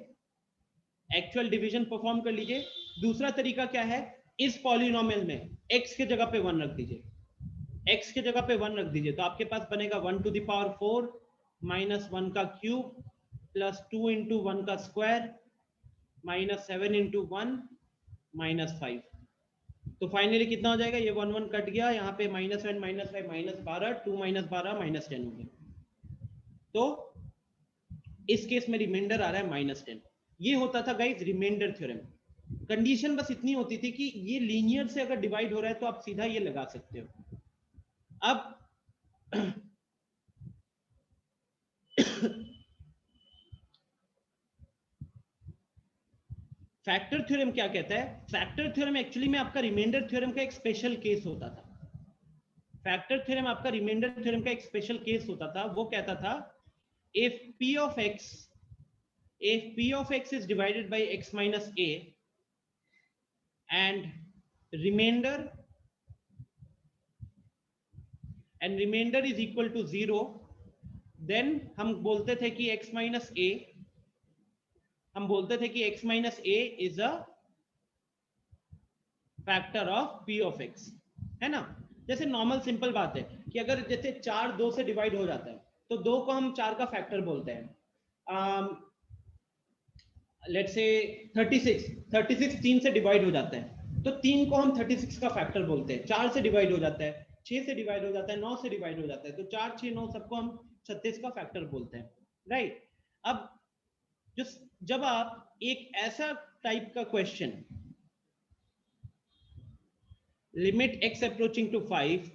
एक्चुअल डिवीजन परफॉर्म कर लीजिए. दूसरा तरीका क्या है, इस पॉलिनोमियल में x के जगह पे 1 रख दीजिए, x के जगह पे 1 रख दीजिए, तो आपके पास बनेगा 1 to the power 4 minus 1 का क्यूब प्लस 2 into 1 का स्क्वायर माइनस 7 into 1 minus 5. तो फाइनली कितना हो जाएगा, ये 1 1 कट गया, यहाँ पे -1 -5 -12, 2 - 12 -10 हो गया. तो इस केस में रिमाइंडर आ रहा है -10. ये होता था गाइस रिमाइंडर थ्योरम. कंडीशन बस इतनी होती थी कि ये लीनियर से अगर डिवाइड हो रहा है तो आप सीधा ये लगा सकते हो. अब फैक्टर थ्योरम क्या कहता है, फैक्टर थ्योरम एक्चुअली में आपका रिमाइंडर थ्योरम का एक स्पेशल केस होता था. फैक्टर थ्योरम आपका रिमाइंडर थ्योरम का एक स्पेशल केस होता था. वो कहता था if p of x is divided by x minus a and remainder is equal to 0, then हम बोलते थे कि x minus a is a factor of p of x, है ना. जैसे नॉर्मल सिंपल बात है कि अगर जैसे 4 2 से डिवाइड हो जाता है तो 2 को हम 4 का फैक्टर बोलते हैं. लेट्स से 36 3 से डिवाइड हो जाता है तो 3 को हम 36 का फैक्टर बोलते हैं. 4 से डिवाइड हो जाता है, 6 से डिवाइड हो जाता है, 9 से डिवाइड हो जाता है, तो 4 6 9 सबको हम 36 का फैक्टर बोलते हैं, राइट. अब जब आप एक ऐसा टाइप का question, limit x approaching to 5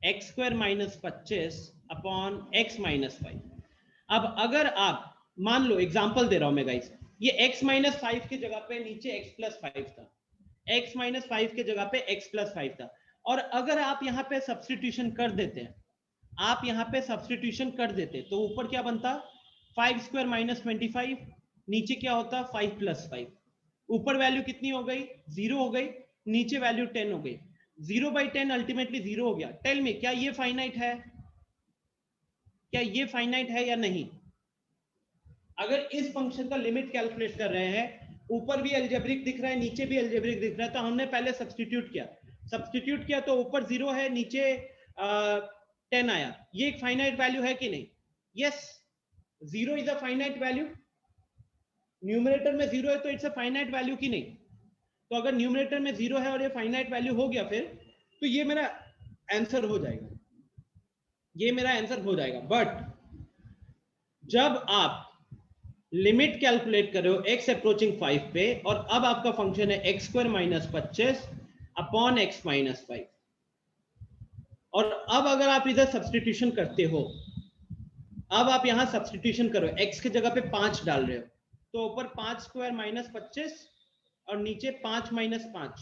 x square minus 25 upon x minus 5. अब अगर आप मान लो, एग्जांपल दे रहा हूं मैं गाइस, ये x माइनस 5 की जगह पे नीचे x प्लस 5 था, x माइनस 5 की जगह पे x प्लस 5 था, और अगर आप यहाँ पे सब्स्टिट्यूशन कर देते हैं, तो ऊपर क्या बनता, 5 स्क्वायर माइनस 25, नीचे क्या होता 5 प्लस 5. ऊपर वैल्यू कितनी हो गई, 0 हो गई, नीचे वैल्यू 10 हो गई. 0/10 अल्टीमेटली 0 हो गया. टेल मी, क्या ये फाइनाइट है, क्या ये फाइनाइट है या नहीं. अगर इस फंक्शन का लिमिट कैलकुलेट कर रहे हैं, ऊपर भी अलजेब्रिक दिख रहा है, नीचे भी अलजेब्रिक दिख रहा है, तो हमने पहले सब्स्टिट्यूट किया तो ऊपर 0 है, नीचे 10 आया. ये एक फाइनाइट वैल्यू है कि नहीं. Yes, 0 is a finite value. Numerator में 0 है तो इट्स अ फाइनाइट वैल्यू की नहीं. तो अगर न्यूमरेटर में 0 है और ये फाइनाइट वैल्यू हो गया फिर, तो ये मेरा आंसर हो जाएगा. बट जब आप लिमिट कैलकुलेट कर रहे हो x अप्रोचिंग 5 पे, और अब आपका फंक्शन है x square minus 25 upon x minus 5, और अब अगर आप इधर सब्स्टिट्यूशन करते हो, अब आप यहां सब्स्टिट्यूशन करो, x की जगह पे 5 डाल रहे हो, तो ऊपर 5 स्क्वायर माइनस 25 और नीचे 5 माइनस 5,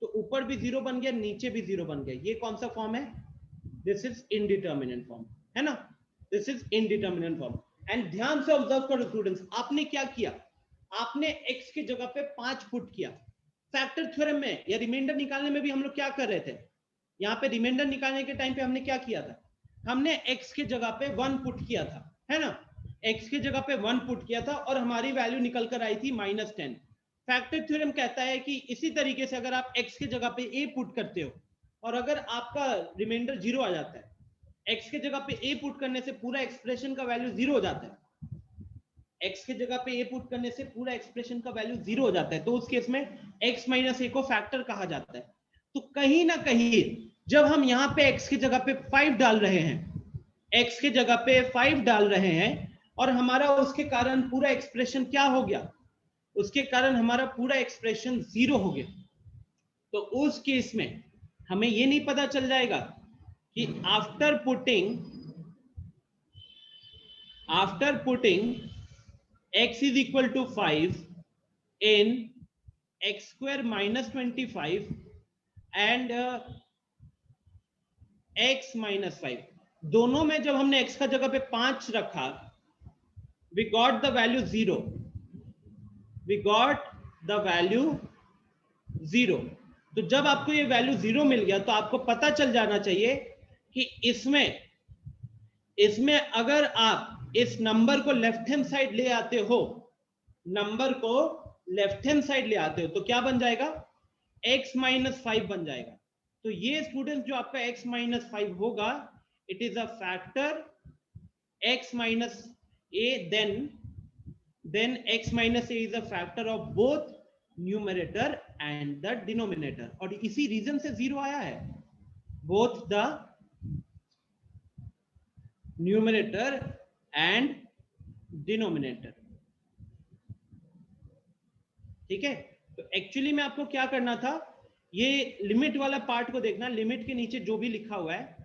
तो ऊपर भी 0 बन गया, नीचे भी 0 बन गया। ये कौन सा फॉर्म है? दिस इज इनडिटर्मिनेंट फॉर्म, है ना? This is indeterminate form. And ध्यान से ऑब्जर्व करो स्टूडेंट्स, आपने क्या किया? आपने x की जगह पे 5 पुट किया। फैक्टर थ्योरम में या रिमाइंडर निकालने में भी हम लोग क्या कर रहे थे? यहाँ पे रिमाइंडर निकालने के टाइम पे हमने क्या किया था? हमने x की जगह पे 1 पुट किया था, है ना? x की जगह पे 1 पुट किया था और हमारी वैल्यू निकल कर आई थी -10। फैक्टर थ्योरम कहता है कि इसी तरीके से अगर आप x की जगह पे a पुट करते हो और अगर आपका रिमाइंडर 0 आ जाता है, x की जगह पे a पुट करने से पूरा एक्सप्रेशन का वैल्यू 0 हो जाता है। x की जगह पे a पुट करने से पूरा एक्सप्रेशन का वैल्यू 0 हो जाता है, तो उस केस में x माइनस a को फैक्टर कहा जाता है। तो कहीं ना कहीं जब हम यहाँ पे x की जगह पे 5 डाल रहे हैं, x की जगह पे 5 डाल रहे हैं और हमारा उसके कारण पूरा एक्सप्रेशन क्या हो गया? उसके कारण हमारा पूरा एक्सप्रेशन 0 हो गया। तो उस केस में हमें ये नहीं पता चल जाएगा कि after putting x is equal to 5 in x square minus 25 and x minus 5, दोनों में जब हमने x का जगह पे 5 रखा, we got the value 0, we got the value 0। तो जब आपको ये वैल्यू 0 मिल गया तो आपको पता चल जाना चाहिए कि इसमें अगर आप इस नंबर को लेफ्ट हैंड साइड ले आते हो, तो क्या बन जाएगा? x माइनस 5 बन जाएगा। तो ये स्टूडेंट जो आपका x माइनस 5 होगा, it is a factor x minus a, then x minus a is a factor of both numerator and the denominator, और इसी रीजन से 0 आया है, both the numerator and denominator. ठीक है, तो एक्चुअली में आपको क्या करना था, ये लिमिट वाला पार्ट को देखना। लिमिट के नीचे जो भी लिखा हुआ है,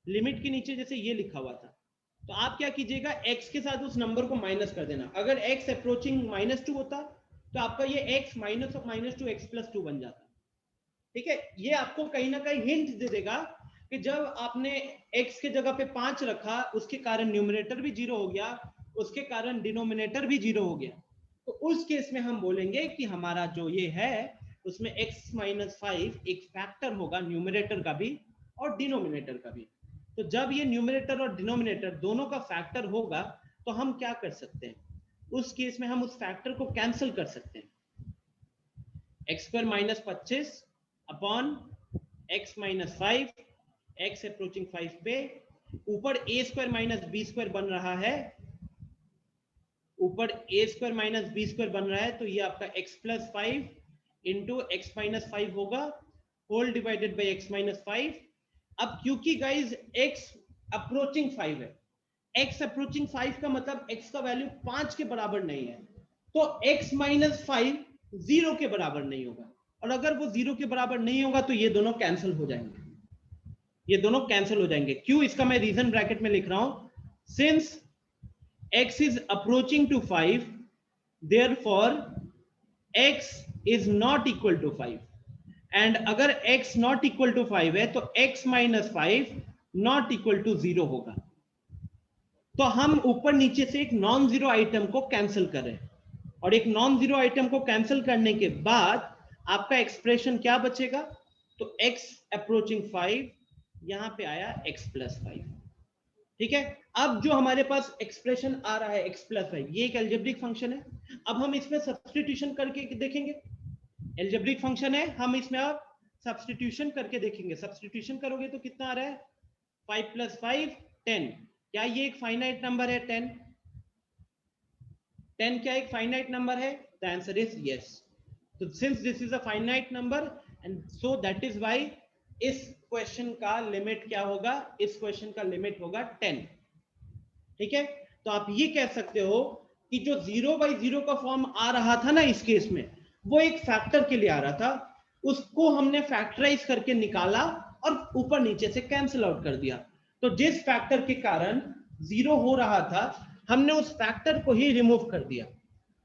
लिमिट के नीचे जैसे ये लिखा हुआ था, तो आप क्या कीजिएगा, x के साथ उस नंबर को माइनस कर देना। अगर x अप्रोचिंग -2 होता तो आपका ये x माइनस ऑफ -2 x + 2 बन जाता। ठीक है, ये आपको कहीं ना कहीं हिंट दे देगा कि जब आपने x के जगह पे 5 रखा, उसके कारण न्यूमरेटर भी 0 हो गया, उसके कारण डिनोमिनेटर भी 0 हो गया। तो उस केस में हम बोलेंगे कि हमारा जो ये है उसमें x माइनस 5 एक फैक्टर होगा, न्यूमरेटर का भी और डिनोमिनेटर का भी। तो जब ये न्यूमरेटर और डिनोमिनेटर दोनों का फैक्टर होगा तो हम क्या कर सकते हैं, उस केस में हम उस फैक्टर को कैंसिल कर सकते हैं। x² minus 25 upon x minus 5, x approaching 5 पे, ऊपर a² माइनस b² बन रहा है, ऊपर a² माइनस b² बन रहा है, तो ये आपका x + 5 इंटू x माइनस 5 होगा, whole divided by x minus 5। अब क्योंकि गाइज x अप्रोचिंग 5 है, x अप्रोचिंग 5 का मतलब x का वैल्यू 5 के बराबर नहीं है, तो x माइनस 5 0 के बराबर नहीं होगा, और अगर वो 0 के बराबर नहीं होगा तो ये दोनों कैंसिल हो जाएंगे, ये दोनों कैंसिल हो जाएंगे। क्यों? इसका मैं रीजन ब्रैकेट में लिख रहा हूं, since x is approaching to 5, therefore x is not equal to 5, and अगर x not equal to 5 है तो x minus 5 not equal to 0 होगा। तो हम ऊपर नीचे से एक नॉन जीरो आइटम को कैंसिल कर रहे हैं, और एक नॉन जीरो आइटम को कैंसिल करने के बाद आपका एक्सप्रेशन क्या बचेगा, तो x अप्रोचिंग 5 यहां पे आया x + 5। ठीक है, अब जो हमारे पास एक्सप्रेशन आ रहा है x + 5, ये एक अलजेब्रिक फंक्शन है। अब हम इसमें सब्स्टिट्यूशन करके देखेंगे, अलजेब्रिक फंक्शन है, हम इसमें अब सब्स्टिट्यूशन करके देखेंगे। सब्स्टिट्यूशन करोगे तो कितना आ रहा है, 5 + 5 10। क्या ये एक फाइनाइट नंबर है 10? 10 क्या एक फाइनाइट नंबर है? The answer is yes. तो since this is a finite number and so that is why इस क्वेश्चन का लिमिट क्या होगा, इस क्वेश्चन का लिमिट होगा 10। ठीक है, तो आप ये कह सकते हो कि जो 0/0 का फॉर्म आ रहा था ना इस केस में, वो एक फैक्टर के लिए आ रहा था, उसको हमने फैक्टराइज करके निकाला और ऊपर नीचे से कैंसिल आउट कर दिया। तो जिस फैक्टर के कारण 0 हो रहा था, हमने उस फैक्टर को ही रिमूव कर दिया,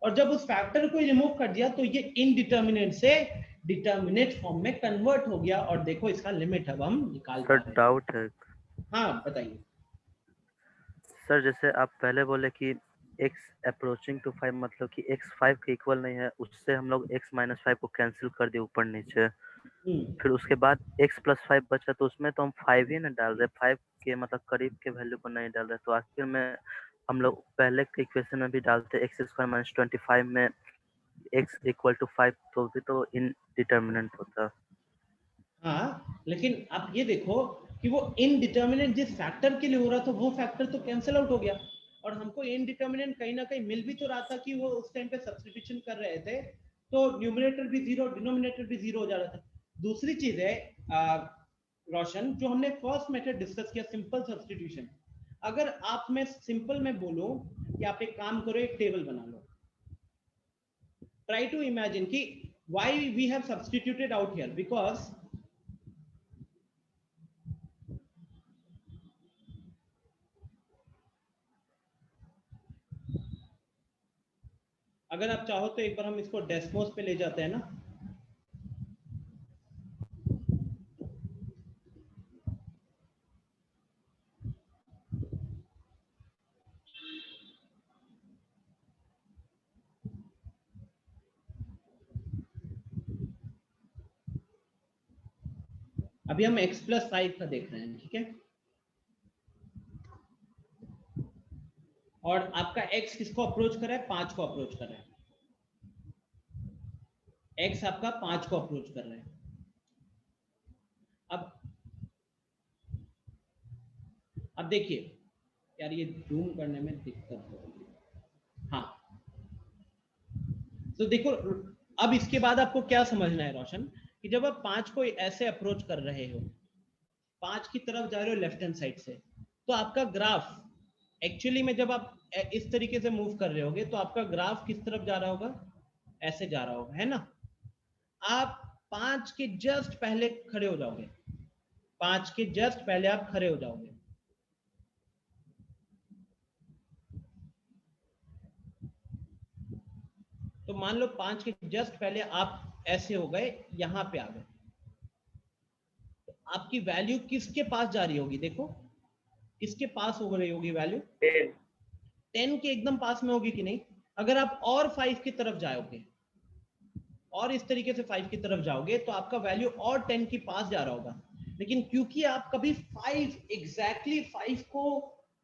और जब उस फैक्टर को रिमूव कर दिया तो ये इनडिटर्मिनेट से डिटर्मिनेट फॉर्म में कन्वर्ट हो गया। और देखो इसका लिमिट अब हम निकाल पा सर रहे हैं। डाउट है हाँ बताइए। सर, जैसे आप पहले बोले कि x अप्रोचिंग टू 5 मतलब कि x 5 के इक्वल नहीं है, उससे हम लोग x माइनस 5 को कैंसिल कर दिए ऊपर नीचे, फिर उसके बाद x प्लस 5 बचा तो उसमें तो हम 5 ही ना डाल रहे, 5 के मतलब करीब के वैल्यू को नहीं डाल रहे, तो आखिर में हम लोग पहले के इक्वेशन में भी डालते x स्क्वायर माइनस 25 में x इक्वल टू 5 तो भी तो इनडिटर्मिनेंट होता। हाँ लेकिन आप ये देखो कि वो इनडिटर्मिनेट जिस फैक्टर के लिए हो रहा था वो फैक्टर तो कैंसिल आउट हो गया, और हमको इनडिटर्मिनेट कहीं ना कहीं मिल भी तो रहा था कि वो उस टाइम पे सब्स्टिट्यूशन कर रहे थे तो न्यूमरेटर भी जीरो डिनोमिनेटर भी जीरो हो जा रहा था। दूसरी चीज है रोशन, जो हमने फर्स्ट मेथड डिस्कस किया सिंपल सब्स्टिट्यूशन, अगर आप मैं सिंपल में बोलूं कि आप एक काम करो, एक टेबल बना लो, ट्राई टू इमेजिन कि why we have substituted out here, because अगर आप चाहो तो एक बार हम इसको डेस्मोस पे ले जाते हैं ना, अभी हम x प्लस 5 का देख रहे हैं, ठीक है, और आपका x किसको अप्रोच कर रहा है, 5 को अप्रोच कर रहा है, x आपका 5 को अप्रोच कर रहा है। अब देखिए यार ये जूम करने में दिक्कत हो रही है। हाँ तो देखो अब इसके बाद आपको क्या समझना है रोशन, कि जब आप 5 को ऐसे अप्रोच कर रहे हो, 5 की तरफ जा रहे हो लेफ्ट हैंड साइड से, तो आपका ग्राफ एक्चुअली में जब आप इस तरीके से मूव कर रहे होगे तो आपका ग्राफ किस तरफ जा रहा होगा, ऐसे जा रहा होगा, है ना। आप 5 के जस्ट पहले खड़े हो जाओगे, 5 के जस्ट पहले आप खड़े हो जाओगे, तो मान लो 5 के जस्ट पहले आप ऐसे हो गए, यहां पे आ गए, तो आपकी वैल्यू किसके पास जा रही होगी, देखो किसके पास हो रही होगी वैल्यू, 10 के एकदम पास में होगी कि नहीं। अगर आप और 5 की तरफ जाओगे और इस तरीके से 5 की तरफ जाओगे तो आपका वैल्यू और 10 के पास जा रहा होगा, लेकिन क्योंकि आप कभी 5 एग्जैक्टली 5 को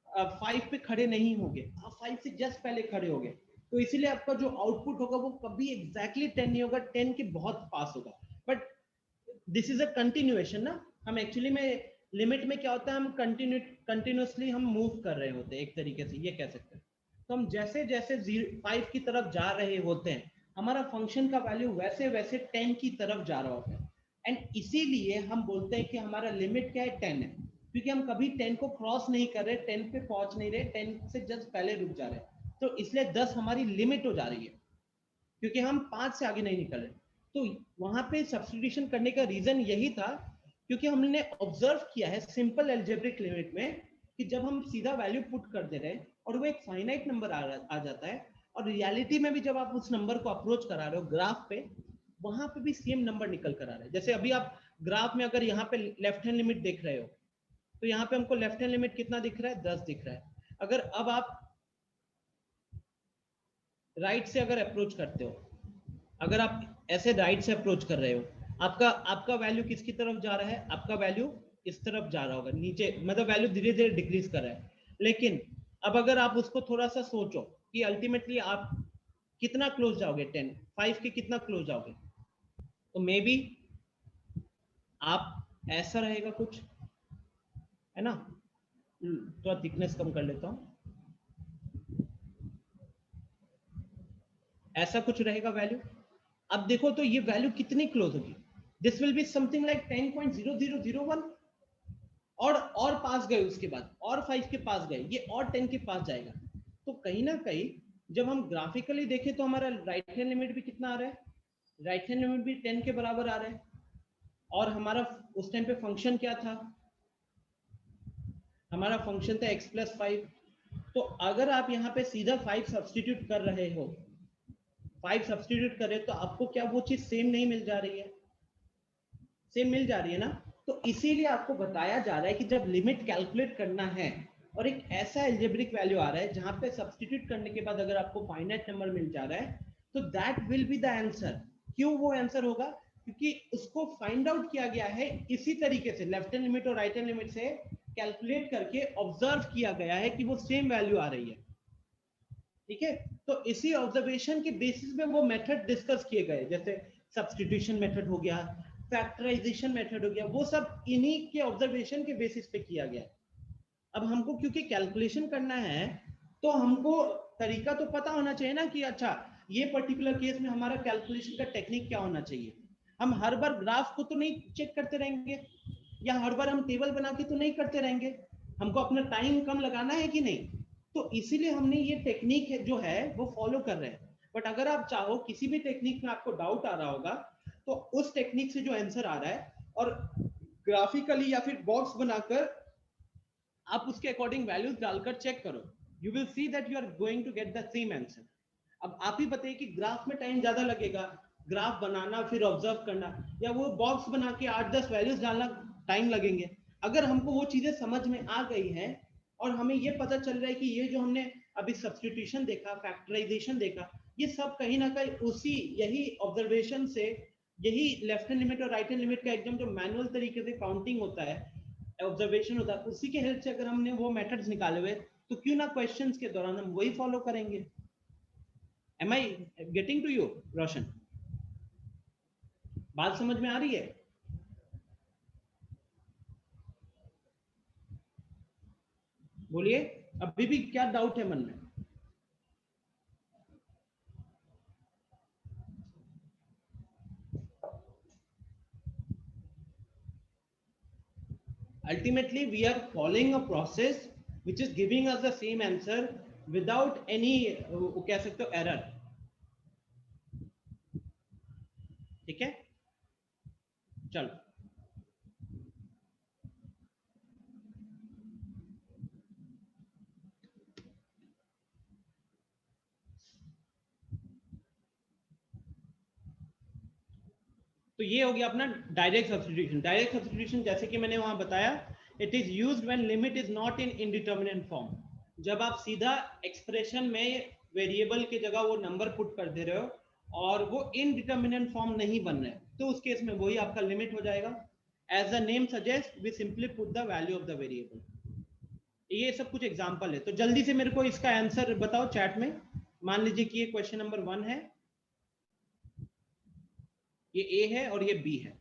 5 पे खड़े नहीं होगे, आप 5 से जस्ट पहले खड़े होगे, तो इसीलिए आपका जो आउटपुट होगा वो कभी एग्जैक्टली 10 नहीं होगा, 10 के बहुत पास होगा। But this is a continuation ना, हम एक्चुअली में लिमिट में क्या होता है, हम कंटिन्यूअसली हम मूव कर रहे होते हैं, एक तरीके से ये कह सकते हैं। तो हम जैसे जैसे 5 की तरफ जा रहे होते हैं, हमारा फंक्शन का वैल्यू वैसे वैसे 10 की तरफ जा रहा होता है, एंड इसीलिए हम बोलते हैं कि हमारा लिमिट क्या है, 10 है, क्योंकि हम कभी 10 को क्रॉस नहीं कर रहे, 10 पे पहुंच नहीं रहे, 10 से जस्ट पहले रुक जा रहे, तो इसलिए 10 हमारी लिमिट हो जा रही है, क्योंकि हम 5 से आगे नहीं निकल रहे। तो वहां पे सब्स्टिट्यूशन करने का रीजन यही था, क्योंकि हमने ऑब्जर्व किया है सिंपल एल्जेब्रिक लिमिट में कि जब हम सीधा वैल्यू पुट कर दे रहे हैं और वो एक फाइनाइट नंबर आ जाता है, और रियलिटी में भी जब आप उस नंबर को अप्रोच करा रहे हो ग्राफ पे, वहां पे भी सेम नंबर निकल कर आ रहा है। जैसे अभी आप ग्राफ में अगर यहाँ पे लेफ्ट हैंड लिमिट देख रहे हो, तो यहाँ पे हमको लेफ्ट हैंड लिमिट कितना दिख रहा है, 10 दिख रहा है। अगर अब आप राइट से अगर अप्रोच करते हो, अगर आप ऐसे राइट से अप्रोच कर रहे हो, आपका वैल्यू किसकी तरफ जा रहा है, आपका वैल्यू इस तरफ जा रहा होगा नीचे, मतलब वैल्यू धीरे धीरे डिक्रीज कर रहा है। लेकिन अब अगर आप उसको थोड़ा सा सोचो कि अल्टीमेटली आप कितना क्लोज जाओगे, 10 5 के कितना क्लोज जाओगे, तो मे बी आप ऐसा रहेगा कुछ, है ना। थोड़ा थिकनेस कम कर लेता हूं, ऐसा कुछ रहेगा वैल्यू। अब देखो तो ये वैल्यू कितनी क्लोज होगी, this will be something like 10.0001, और पास गए, उसके बाद और 5 के पास गए, ये और 10 के पास जाएगा। तो कहीं ना कहीं जब हम ग्राफिकली देखें तो हमारा राइट हैंड लिमिट भी कितना आ रहा है, राइट हैंड लिमिट भी 10 के बराबर आ रहा है, और हमारा उस टाइम पे फंक्शन क्या था, हमारा फंक्शन था x प्लस 5। तो अगर आप यहाँ पे सीधा 5 सब्स्टिट्यूट कर रहे हो 5 सब्स्टिट्यूट करें तो आपको क्या वो चीज सेम नहीं मिल जा रही है? सेम मिल जा रही है ना। तो इसीलिए आपको बताया जा रहा है कि जब लिमिट कैलकुलेट करना है और एक ऐसा एल्जेब्रिक वैल्यू आ रहा है जहां पे सब्स्टिट्यूट करने के बाद अगर आपको फाइनाइट नंबर मिल जा रहा है तो that will be the answer. क्यों वो आंसर होगा? क्योंकि उसको फाइंड आउट किया गया है इसी तरीके से, लेफ्ट हैंड लिमिट और राइट हैंड लिमिट से कैलकुलेट करके ऑब्जर्व किया गया है कि वो सेम वैल्यू आ रही है। ठीक है, तो इसी ऑब्जर्वेशन के बेसिस पे वो मेथड डिस्कस किए गए, जैसे सब्स्टिट्यूशन मेथड हो गया, फैक्टराइजेशन मेथड हो गया, वो सब इन्हीं के ऑब्जर्वेशन के बेसिस पे किया गया है। अब हमको क्योंकि कैलकुलेशन करना है तो हमको तरीका तो पता होना चाहिए ना कि अच्छा ये पर्टिकुलर केस में हमारा कैलकुलेशन का टेक्निक क्या होना चाहिए। हम हर बार ग्राफ को तो नहीं चेक करते रहेंगे, या हर बार हम टेबल बना के तो नहीं करते रहेंगे, हमको अपना टाइम कम लगाना है कि नहीं। तो इसीलिए हमने ये टेक्निक है जो है वो फॉलो कर रहे हैं। बट अगर आप चाहो किसी भी टेक्निक में आपको डाउट आ रहा होगा तो उस टेक्निक से जो आंसर आ रहा है और ग्राफिकली या फिर बॉक्स बनाकर आप उसके अकॉर्डिंग वैल्यूज डालकर चेक करो, you will see that you are going to get the same answer. अब आप ही बताइए कि ग्राफ में टाइम ज्यादा लगेगा, ग्राफ बनाना फिर ऑब्जर्व करना, या वो बॉक्स बना के 8-10 वैल्यूज डालना टाइम लगेंगे। अगर हमको वो चीजें समझ में आ गई हैं और हमें ये पता चल रहा है कि ये जो हमने अभी सब्स्टिट्यूशन देखा, फैक्टराइजेशन देखा, ये सब कहीं ना कहीं उसी यही ऑब्जर्वेशन से, यही लेफ्ट हैंड लिमिट और राइट हैंड लिमिट का एकदम जो मैनुअल तरीके से काउंटिंग होता है, ऑब्जर्वेशन होता है, उसी के हेल्प से अगर हमने वो मेथड्स निकाले हुए तो क्यों ना क्वेश्चंस के दौरान हम वही फॉलो करेंगे। Am I getting to you, रोशन? बात समझ में आ रही है? बोलिए, अभी भी क्या डाउट है मन में? Ultimately, we are following a process which is giving us the same answer without any कह सकते हो error। ठीक है, चलो। तो ये हो गया अपना डायरेक्ट सब्स्टिट्यूशन। डायरेक्ट सब्स्टिट्यूशन जैसे कि मैंने वहां बताया, it is used when limit is not in indeterminate form. जब आप सीधा एक्सप्रेशन में वेरिएबल की जगह वो नंबर पुट कर दे रहे हो और वो इनडिटरमिनेट फॉर्म नहीं बन रहे, तो उस केस में वही आपका लिमिट हो जाएगा। As the name suggest, we simply put the value of the variable. ये सब कुछ एग्जांपल है, तो जल्दी से मेरे को इसका आंसर बताओ चैट में। मान लीजिए कि ये क्वेश्चन नंबर 1 है, ये ए है और ये बी है।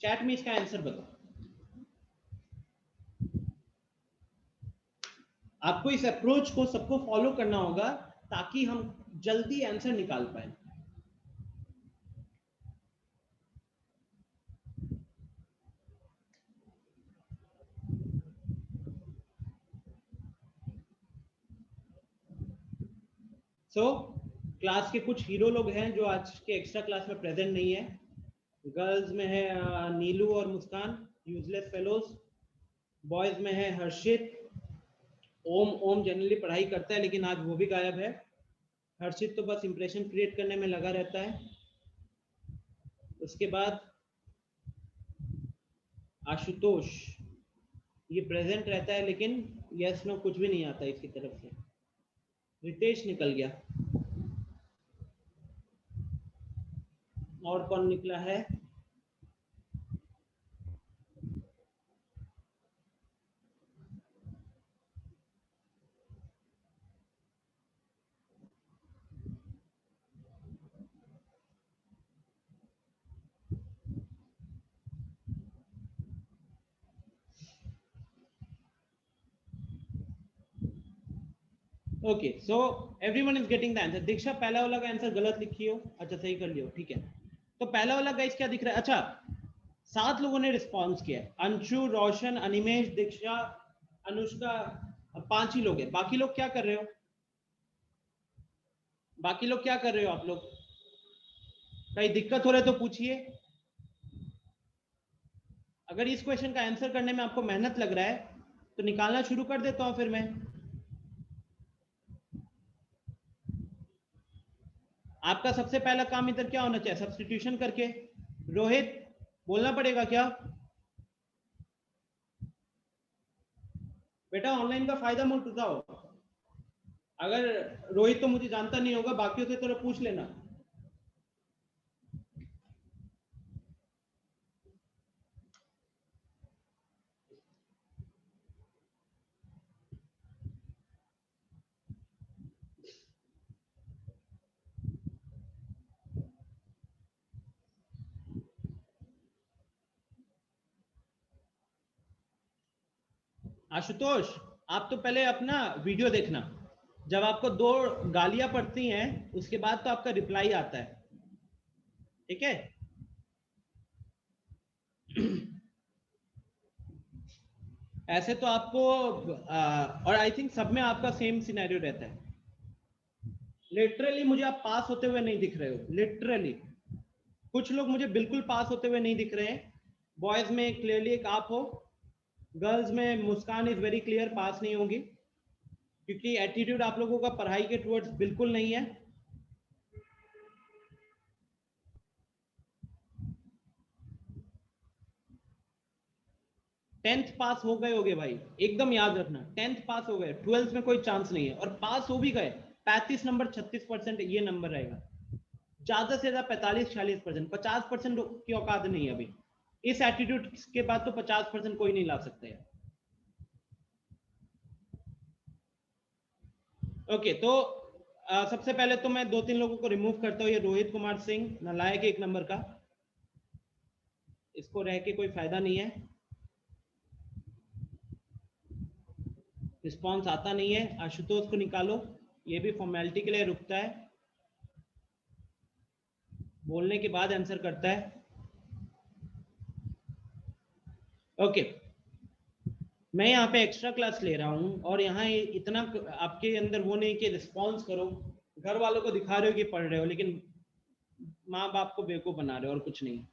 चैट में इसका आंसर बताओ। आपको इस अप्रोच को सबको फॉलो करना होगा ताकि हम जल्दी आंसर निकाल पाए। क्लास के कुछ हीरो लोग हैं जो आज के एक्स्ट्रा क्लास में प्रेजेंट नहीं है। गर्ल्स में है नीलू और मुस्कान, यूजलेस फेलोज। बॉयज में है हर्षित, ओम जनरली पढ़ाई करता है लेकिन आज वो भी गायब है। हर्षित तो बस इंप्रेशन क्रिएट करने में लगा रहता है। उसके बाद आशुतोष, ये प्रेजेंट रहता है लेकिन यस नो कुछ भी नहीं आता इसकी तरफ से। रितेश निकल गया। और कौन निकला है? Okay, so everyone is getting the answer. Diksha पहला वाला का आंसर गलत लिखी हो, अच्छा सही कर लियो, ठीक है। तो पहला वाला गाइस क्या दिख रहा है? अच्छा 7 लोगों ने रिस्पॉन्स किया, अंशु, रोशन, अनिमेश, दीक्षा, अनुष्का, 5 ही लोग हैं। बाकी लोग क्या कर रहे हो? बाकी लोग क्या कर रहे हो आप लोग? कहीं दिक्कत हो रहा है तो पूछिए। अगर इस क्वेश्चन का आंसर करने में आपको मेहनत लग रहा है तो निकालना शुरू कर देता हूं फिर मैं। आपका सबसे पहला काम इधर क्या होना चाहिए, सब्स्टिट्यूशन करके। रोहित बोलना पड़ेगा क्या बेटा, ऑनलाइन का फायदा मत उठाओ। अगर रोहित तो मुझे जानता नहीं होगा, बाकियों से थोड़ा पूछ लेना। आशुतोष, आप तो पहले अपना वीडियो देखना, जब आपको 2 गालियां पड़ती हैं उसके बाद तो आपका रिप्लाई आता है, ठीक है। ऐसे तो आपको और आई थिंक सब में आपका सेम सिनेरियो रहता है। लिटरली मुझे आप पास होते हुए नहीं दिख रहे हो, लिटरली कुछ लोग मुझे बिल्कुल पास होते हुए नहीं दिख रहे हैं। बॉयज में क्लियरली एक आप हो, गर्ल्स में मुस्कान इज वेरी क्लियर पास नहीं होंगी, क्योंकि एटीट्यूड आप लोगों का पढ़ाई के टुवर्ड्स बिल्कुल नहीं है। टेंथ पास हो गए होगे भाई, एकदम याद रखना, 10th पास हो गए, 12th में कोई चांस नहीं है। और पास हो भी गए 35 नंबर 36% ये नंबर रहेगा, ज्यादा से ज्यादा 45-46%, 50% की औकात नहीं है अभी। इस एटीट्यूड के बाद तो 50% कोई नहीं ला सकता है। ओके, तो सबसे पहले तो मैं 2-3 लोगों को रिमूव करता हूँ। ये रोहित कुमार सिंह नालायक 1 नंबर का, इसको रह के कोई फायदा नहीं है, रिस्पॉन्स आता नहीं है। आशुतोष को निकालो, ये भी फॉर्मेलिटी के लिए रुकता है, बोलने के बाद आंसर करता है। ओके, मैं यहाँ पे एक्स्ट्रा क्लास ले रहा हूँ और यहाँ इतना आपके अंदर वो नहीं कि रिस्पॉन्स करो, घर वालों को दिखा रहे हो कि पढ़ रहे हो, लेकिन माँ बाप को बेवकूफ बना रहे हो और कुछ नहीं।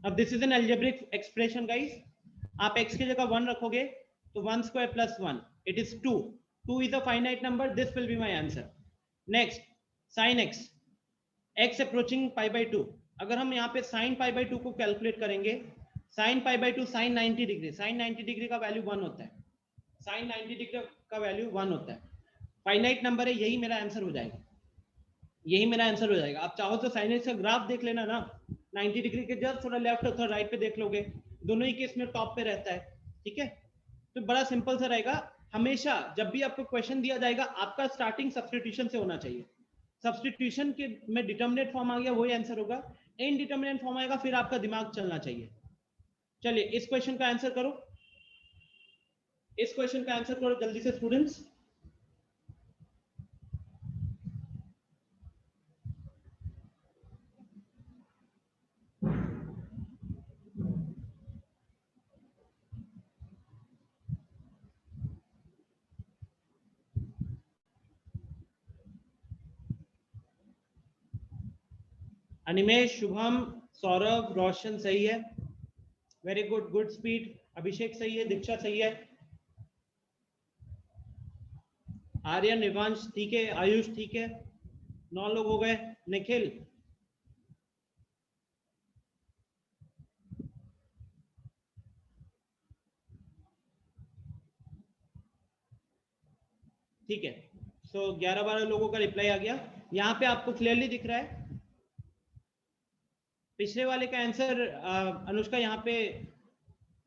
अब this is an algebraic expression guys, आप x की जगह 1 रखोगे तो 1 square plus 1 it is 2 is a finite number, this will be my answer. Next, sin x, x approaching pi by 2, अगर हम यहाँ पे sin pi by 2 को कैलकुलेट करेंगे, sin pi by 2 sin 90 degree, sin 90 degree का value 1 होता है, sin 90 degree का वैल्यू 1 होता है, फाइनाइट नंबर है, यही मेरा आंसर हो जाएगा, यही मेरा आंसर हो जाएगा। आप चाहो तो sin x का ग्राफ देख लेना ना, 90 डिग्री के जस्ट थोड़ा लेफ्ट और थोड़ा राइट पे देख लोगे, दोनों ही केस में टॉप पे रहता है, ठीक है। तो बड़ा सिंपल सा रहेगा, हमेशा जब भी आपको क्वेश्चन दिया जाएगा आपका स्टार्टिंग सब्स्टिट्यूशन से होना चाहिए। सब्स्टिट्यूशन के में डिटर्मिनेंट फॉर्म आ गया वही आंसर होगा, इनडिटर्मिनेंट फॉर्म आएगा फिर आपका दिमाग चलना चाहिए। चलिए इस क्वेश्चन का आंसर करो, इस क्वेश्चन का आंसर करो जल्दी से स्टूडेंट्स। अनिमेश, शुभम, सौरभ, रोशन सही है, वेरी गुड, गुड स्पीड। अभिषेक सही है, दीक्षा सही है, आर्यन, निवांश ठीक है, आयुष ठीक है, 9 लोग हो गए। निखिल, ठीक है। सो 11-12 लोगों का रिप्लाई आ गया। यहाँ पे आपको क्लियरली दिख रहा है पिछले वाले का आंसर अनुष्का यहाँ पे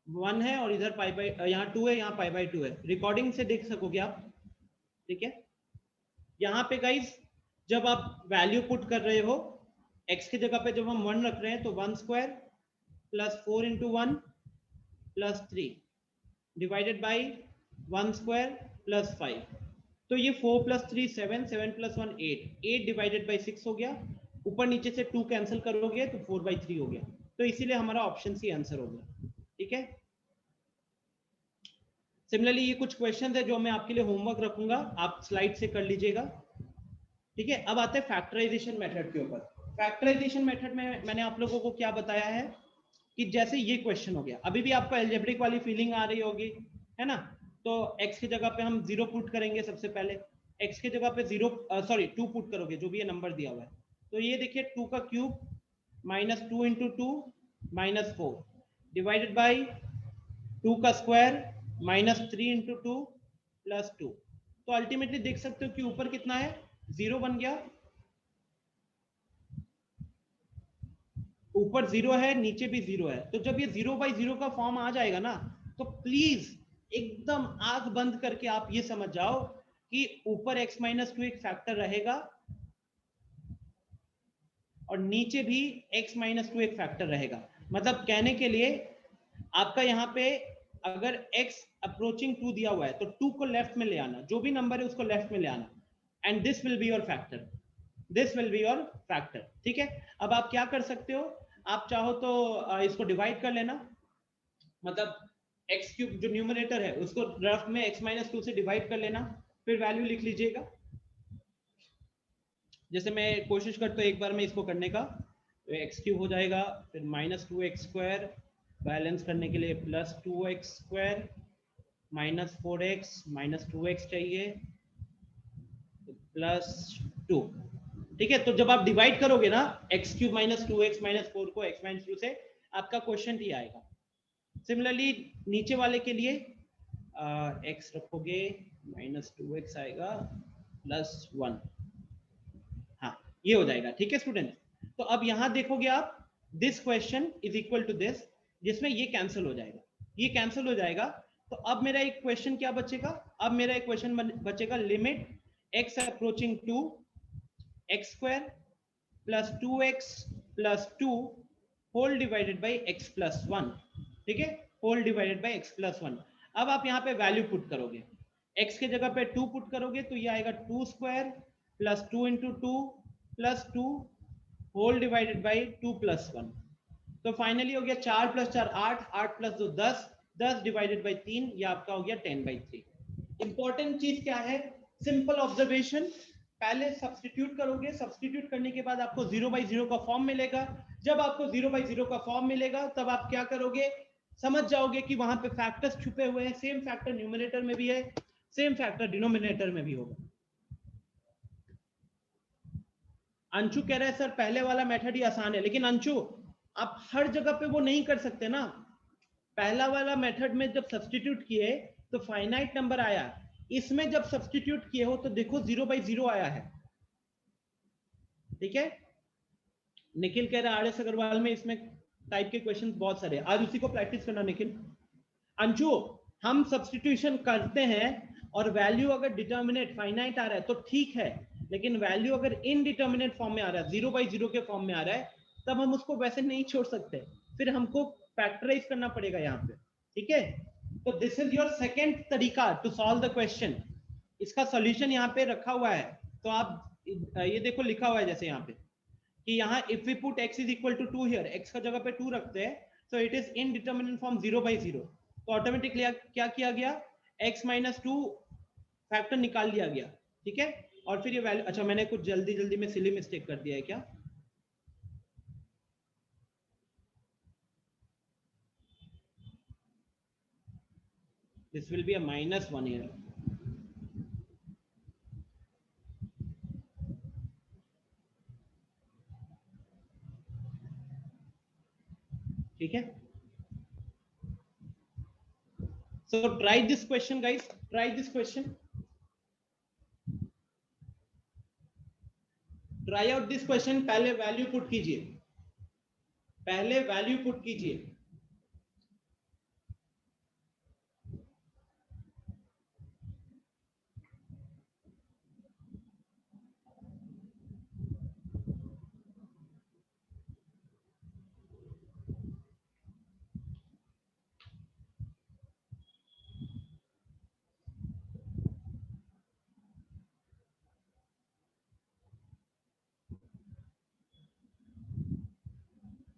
1 है और इधर पाई बाई, यहाँ 2 है, यहाँ पाई बाई 2 है, रिकॉर्डिंग से देख सकोगे आप, ठीक है। यहाँ पे गाइस जब आप वैल्यू पुट कर रहे हो x की जगह पे जब हम 1 रख रहे हैं तो 1 square plus 4 into 1 plus 3 divided by 1 square plus 5, तो ये 4 plus 3 7, 7 plus 1 8, 8 डिवाइडेड बाई 6 हो गया, ऊपर नीचे से 2 कैंसिल करोगे तो 4/3 हो गया, तो इसीलिए हमारा ऑप्शन सी आंसर हो गया, ठीक है। सिमिलरली ये कुछ क्वेश्चन है जो मैं आपके लिए होमवर्क रखूंगा, आप स्लाइड से कर लीजिएगा, ठीक है। अब आते हैं फैक्टराइजेशन मेथड के ऊपर। फैक्टराइजेशन मेथड में मैंने आप लोगों को क्या बताया है कि जैसे ये क्वेश्चन हो गया, अभी भी आपको अलजेब्रिक वाली फीलिंग आ रही होगी, है ना। तो x की जगह पे हम 0 पुट करेंगे, सबसे पहले x की जगह पे 2 पुट करोगे, जो भी ये नंबर दिया हुआ है, तो ये देखिए 2 का cube minus 2 into 2 minus 4 divided by 2 का स्क्वायर माइनस 3 इंटू 2 प्लस 2। तो अल्टीमेटली देख सकते हो कि ऊपर कितना है, 0 बन गया, ऊपर 0 है, नीचे भी 0 है। तो जब ये 0/0 का फॉर्म आ जाएगा ना, तो प्लीज एकदम आंख बंद करके आप ये समझ जाओ कि ऊपर x - 2 एक फैक्टर रहेगा और नीचे भी x - 2 एक फैक्टर रहेगा। मतलब कहने के लिए आपका यहाँ पे अगर x अप्रोचिंग 2 दिया हुआ है तो 2 को लेफ्ट में ले आना, जो भी नंबर है उसको लेफ्ट में ले आना, and this will be your factor, this will be your factor. ठीक है, अब आप क्या कर सकते हो, आप चाहो तो इसको डिवाइड कर लेना, मतलब x क्यूब जो न्यूमरेटर है उसको रफ में x - 2 से डिवाइड कर लेना, फिर वैल्यू लिख लीजिएगा। जैसे मैं कोशिश करता हूँ एक बार में इसको करने का, तो x क्यूब हो जाएगा, फिर -2x² बैलेंस करने के लिए +2x² -4x -2x चाहिए +2। ठीक है, तो जब आप डिवाइड करोगे ना x³ -2x -4 को x - 2 से, आपका क्वेश्चन ही आएगा। सिमिलरली नीचे वाले के लिए x रखोगे -2x आएगा +1, हाँ ये हो जाएगा। ठीक है स्टूडेंट, तो अब यहाँ देखोगे आप this question is equal to this, जिसमें ये कैंसिल हो जाएगा, ये कैंसिल हो जाएगा। तो अब मेरा एक क्वेश्चन क्या बचेगा, अब मेरा एक क्वेश्चन बचेगा limit x approaching to x² plus 2x plus 2 whole divided by x plus 1। ठीक है, whole divided by x plus 1। अब आप यहाँ पे वैल्यू पुट करोगे, x के जगह पे 2 पुट करोगे तो ये आएगा 2² plus 2 into 2 plus 2 whole divided by 2 plus 1। तो फाइनली हो गया 4 प्लस 4 8, 8 प्लस 2 10, 10 डिवाइडेड बाई 3, ये आपका हो गया 10/3। इंपॉर्टेंट चीज क्या है, सिंपल ऑब्जर्वेशन, पहले सब्स्टिट्यूट करोगे, सब्स्टिट्यूट करने के बाद आपको 0/0 का फॉर्म मिलेगा। जब आपको 0/0 का फॉर्म मिलेगा तब आप क्या करोगे, समझ जाओगे कि वहां पे फैक्टर्स छुपे हुए हैं, सेम फैक्टर न्यूमरेटर में भी है, सेम फैक्टर डिनोमिनेटर में भी होगा। अंशु कह रहा है सर पहले वाला मेथड ही आसान है, लेकिन अंशु आप हर जगह पे वो नहीं कर सकते ना। पहला वाला मेथड में जब सब्स्टिट्यूट किए तो फाइनाइट नंबर आया, इसमें जब सब्स्टिट्यूट किए हो तो देखो 0/0 आया है। ठीक है, निखिल कह रहा है RS अग्रवाल में इसमें टाइप के क्वेश्चन बहुत सारे, आज उसी को प्रैक्टिस करना निखिल। अंशु हम सब्स्टिट्यूशन करते हैं और वैल्यू अगर डिटर्मिनेट फाइनाइट आ रहा है तो ठीक है, लेकिन वैल्यू अगर इनडिटर्मिनेट फॉर्म में आ रहा है, 0/0 के फॉर्म में आ रहा है, तब हम उसको वैसे नहीं छोड़ सकते, फिर हमको फैक्टराइज करना पड़ेगा यहाँ पे। ठीक है, तो दिस इज योर सेकेंड तरीका टू सॉल्व द क्वेश्चन। इसका सॉल्यूशन यहाँ पे रखा हुआ है, तो आप ये देखो लिखा हुआ है जैसे यहाँ पे कि यहाँ if we put x is equal to 2 here, x का जगह पे 2 रखते हैं, so it is indeterminate form 0/0। तो ऑटोमेटिकली क्या किया गया, x - 2 फैक्टर निकाल लिया गया। ठीक है, और फिर ये वैल्यू, अच्छा मैंने कुछ जल्दी में सिली मिस्टेक कर दिया है क्या, this will be a -1 here। ठीक है, so try this question guys, try this question, try out this question। पहले वैल्यू पुट कीजिए, पहले वैल्यू पुट कीजिए।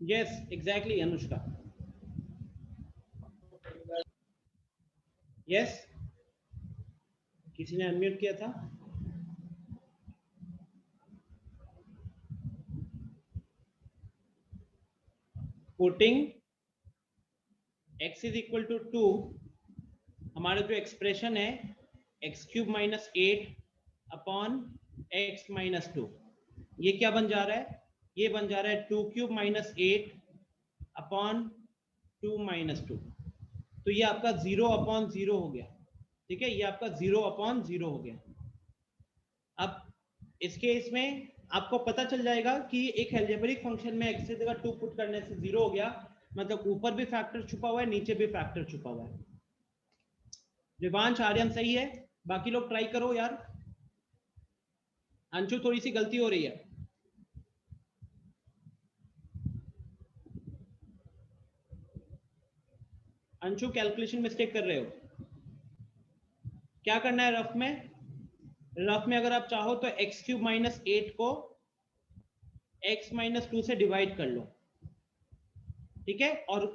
Yes, exactly Anushka. Yes, किसी ने अनम्यूट किया था। Putting x is equal to 2, हमारा जो एक्सप्रेशन है x³ - 8 अपॉन x - 2, ये क्या बन जा रहा है, ये बन जा रहा है 2 क्यूब माइनस 8 अपॉन 2 माइनस 2। तो ये आपका 0 अपॉन 0 हो गया, ठीक है, ये आपका 0 अपॉन 0 हो गया। अब इस केस में आपको पता चल जाएगा कि एक अलजेब्रिक फंक्शन में x की जगह 2 पुट करने से 0 हो गया, मतलब ऊपर भी फैक्टर छुपा हुआ है, नीचे भी फैक्टर छुपा हुआ है। रिवांश आर्यन सही है, बाकी लोग ट्राई करो यार। अंशु थोड़ी सी गलती हो रही है। अंशु कैलकुलेशन मिस्टेक कर रहे हो। क्या करना है रफ में? रफ में अगर आप चाहो तो एक्स क्यूब माइनस 8 को x माइनस 2 से डिवाइड कर लो, ठीक है, और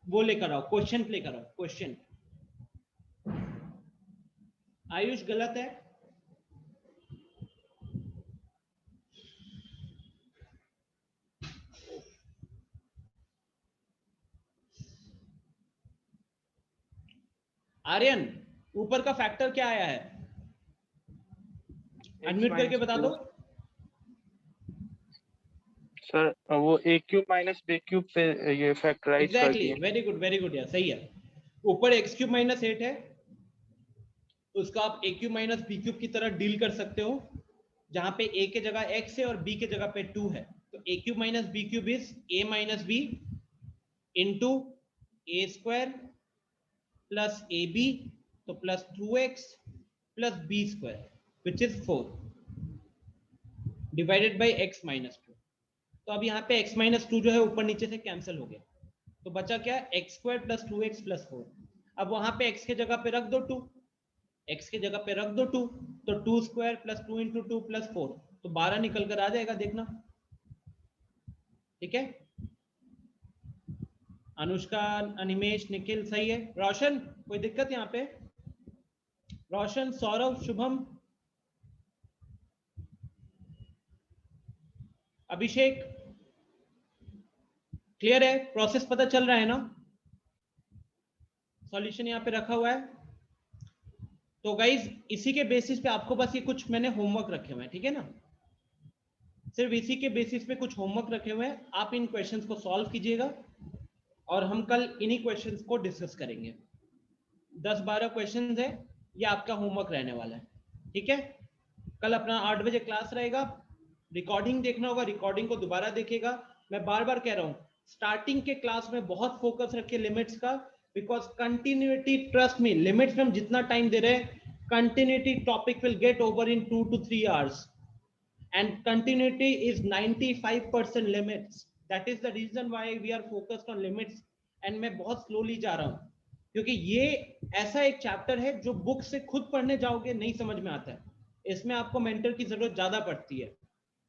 वो लेकर आओ, क्वेश्चन लेकर आओ, क्वेश्चन। आयुष गलत है। आर्यन ऊपर का फैक्टर क्या आया है? अनम्यूट करके बता दो सर। वो a cube minus b cube पे ये फैक्टराइज कर दिए। वेरी गुड यार, सही है। ऊपर x क्यूब माइनस 8 है, तो उसका आप a cube minus b cube की तरह डील कर सकते हो, जहां पे a के जगह x है और b के जगह पे 2 है। तो a cube minus b cube is a minus b into a square plus ab, तो plus 2x plus b square which is 4 divided by x minus 2। तो अब यहाँ पे x माइनस 2 जो है ऊपर नीचे से कैंसिल हो गया, तो बचा क्या? x square plus 2x plus 4। अब वहां पे x के जगह पे रख दो 2, x के जगह पे रख दो 2, तो 2 स्क्वायर प्लस 2 इंटू 2 प्लस 4, तो 12 निकल कर आ जाएगा, देखना, ठीक है। अनुष्का, अनिमेश, निखिल सही है। रोशन कोई दिक्कत यहाँ पे? रोशन, सौरभ, शुभम, अभिषेक, क्लियर है? प्रोसेस पता चल रहा है ना? सॉल्यूशन यहाँ पे रखा हुआ है। तो गाइज इसी के बेसिस पे आपको बस ये कुछ मैंने होमवर्क रखे हुए हैं, ठीक है ना, सिर्फ इसी के बेसिस पे कुछ होमवर्क रखे हुए हैं। आप इन क्वेश्चंस को सॉल्व कीजिएगा और हम कल इन्हीं क्वेश्चंस को डिस्कस करेंगे। 10-12 क्वेश्चंस है, ये आपका होमवर्क रहने वाला है, ठीक है। कल अपना 8 बजे क्लास रहेगा, रिकॉर्डिंग देखना होगा, रिकॉर्डिंग को दोबारा देखिएगा। मैं बार बार कह रहा हूँ, स्टार्टिंग के क्लास में बहुत फोकस रखिए लिमिट्स का, because continuity, trust me, limits में हम जितना टाइम दे रहे हैं, continuity topic will get over in 2 to 3 hours and continuity is 95% limits. That is the reason why we are focused on limits and मैं बहुत slowly जा रहा हूँ, क्योंकि ये ऐसा एक चैप्टर है जो बुक से खुद पढ़ने जाओगे नहीं समझ में आता है, इसमें आपको मेंटर की जरूरत ज्यादा पड़ती है।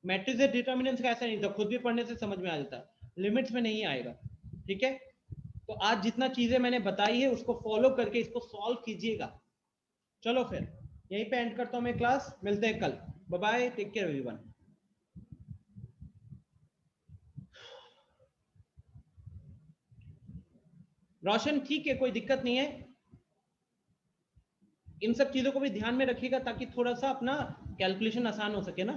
मैट्रिक्स डिटर्मिनेंट्स का ऐसा नहीं था, खुद भी पढ़ने से समझ में आ जाता, लिमिट्स में नहीं आएगा, ठीक है। तो आज जितना चीजें मैंने बताई है उसको फॉलो करके इसको सॉल्व कीजिएगा। चलो फिर यहीं पे एंड करता हूं मैं क्लास, मिलते हैं कल, bye bye, take care everyone. Roshan ठीक है, कोई दिक्कत नहीं है, इन सब चीजों को भी ध्यान में रखिएगा ताकि थोड़ा सा अपना कैलकुलेशन आसान हो सके ना।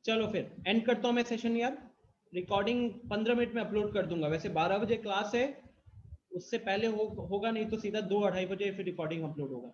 चलो फिर एंड करता हूं मैं सेशन यार, रिकॉर्डिंग 15 मिनट में अपलोड कर दूंगा। वैसे 12 बजे क्लास है, उससे पहले होगा नहीं तो सीधा 2-2:30 बजे फिर रिकॉर्डिंग अपलोड होगा।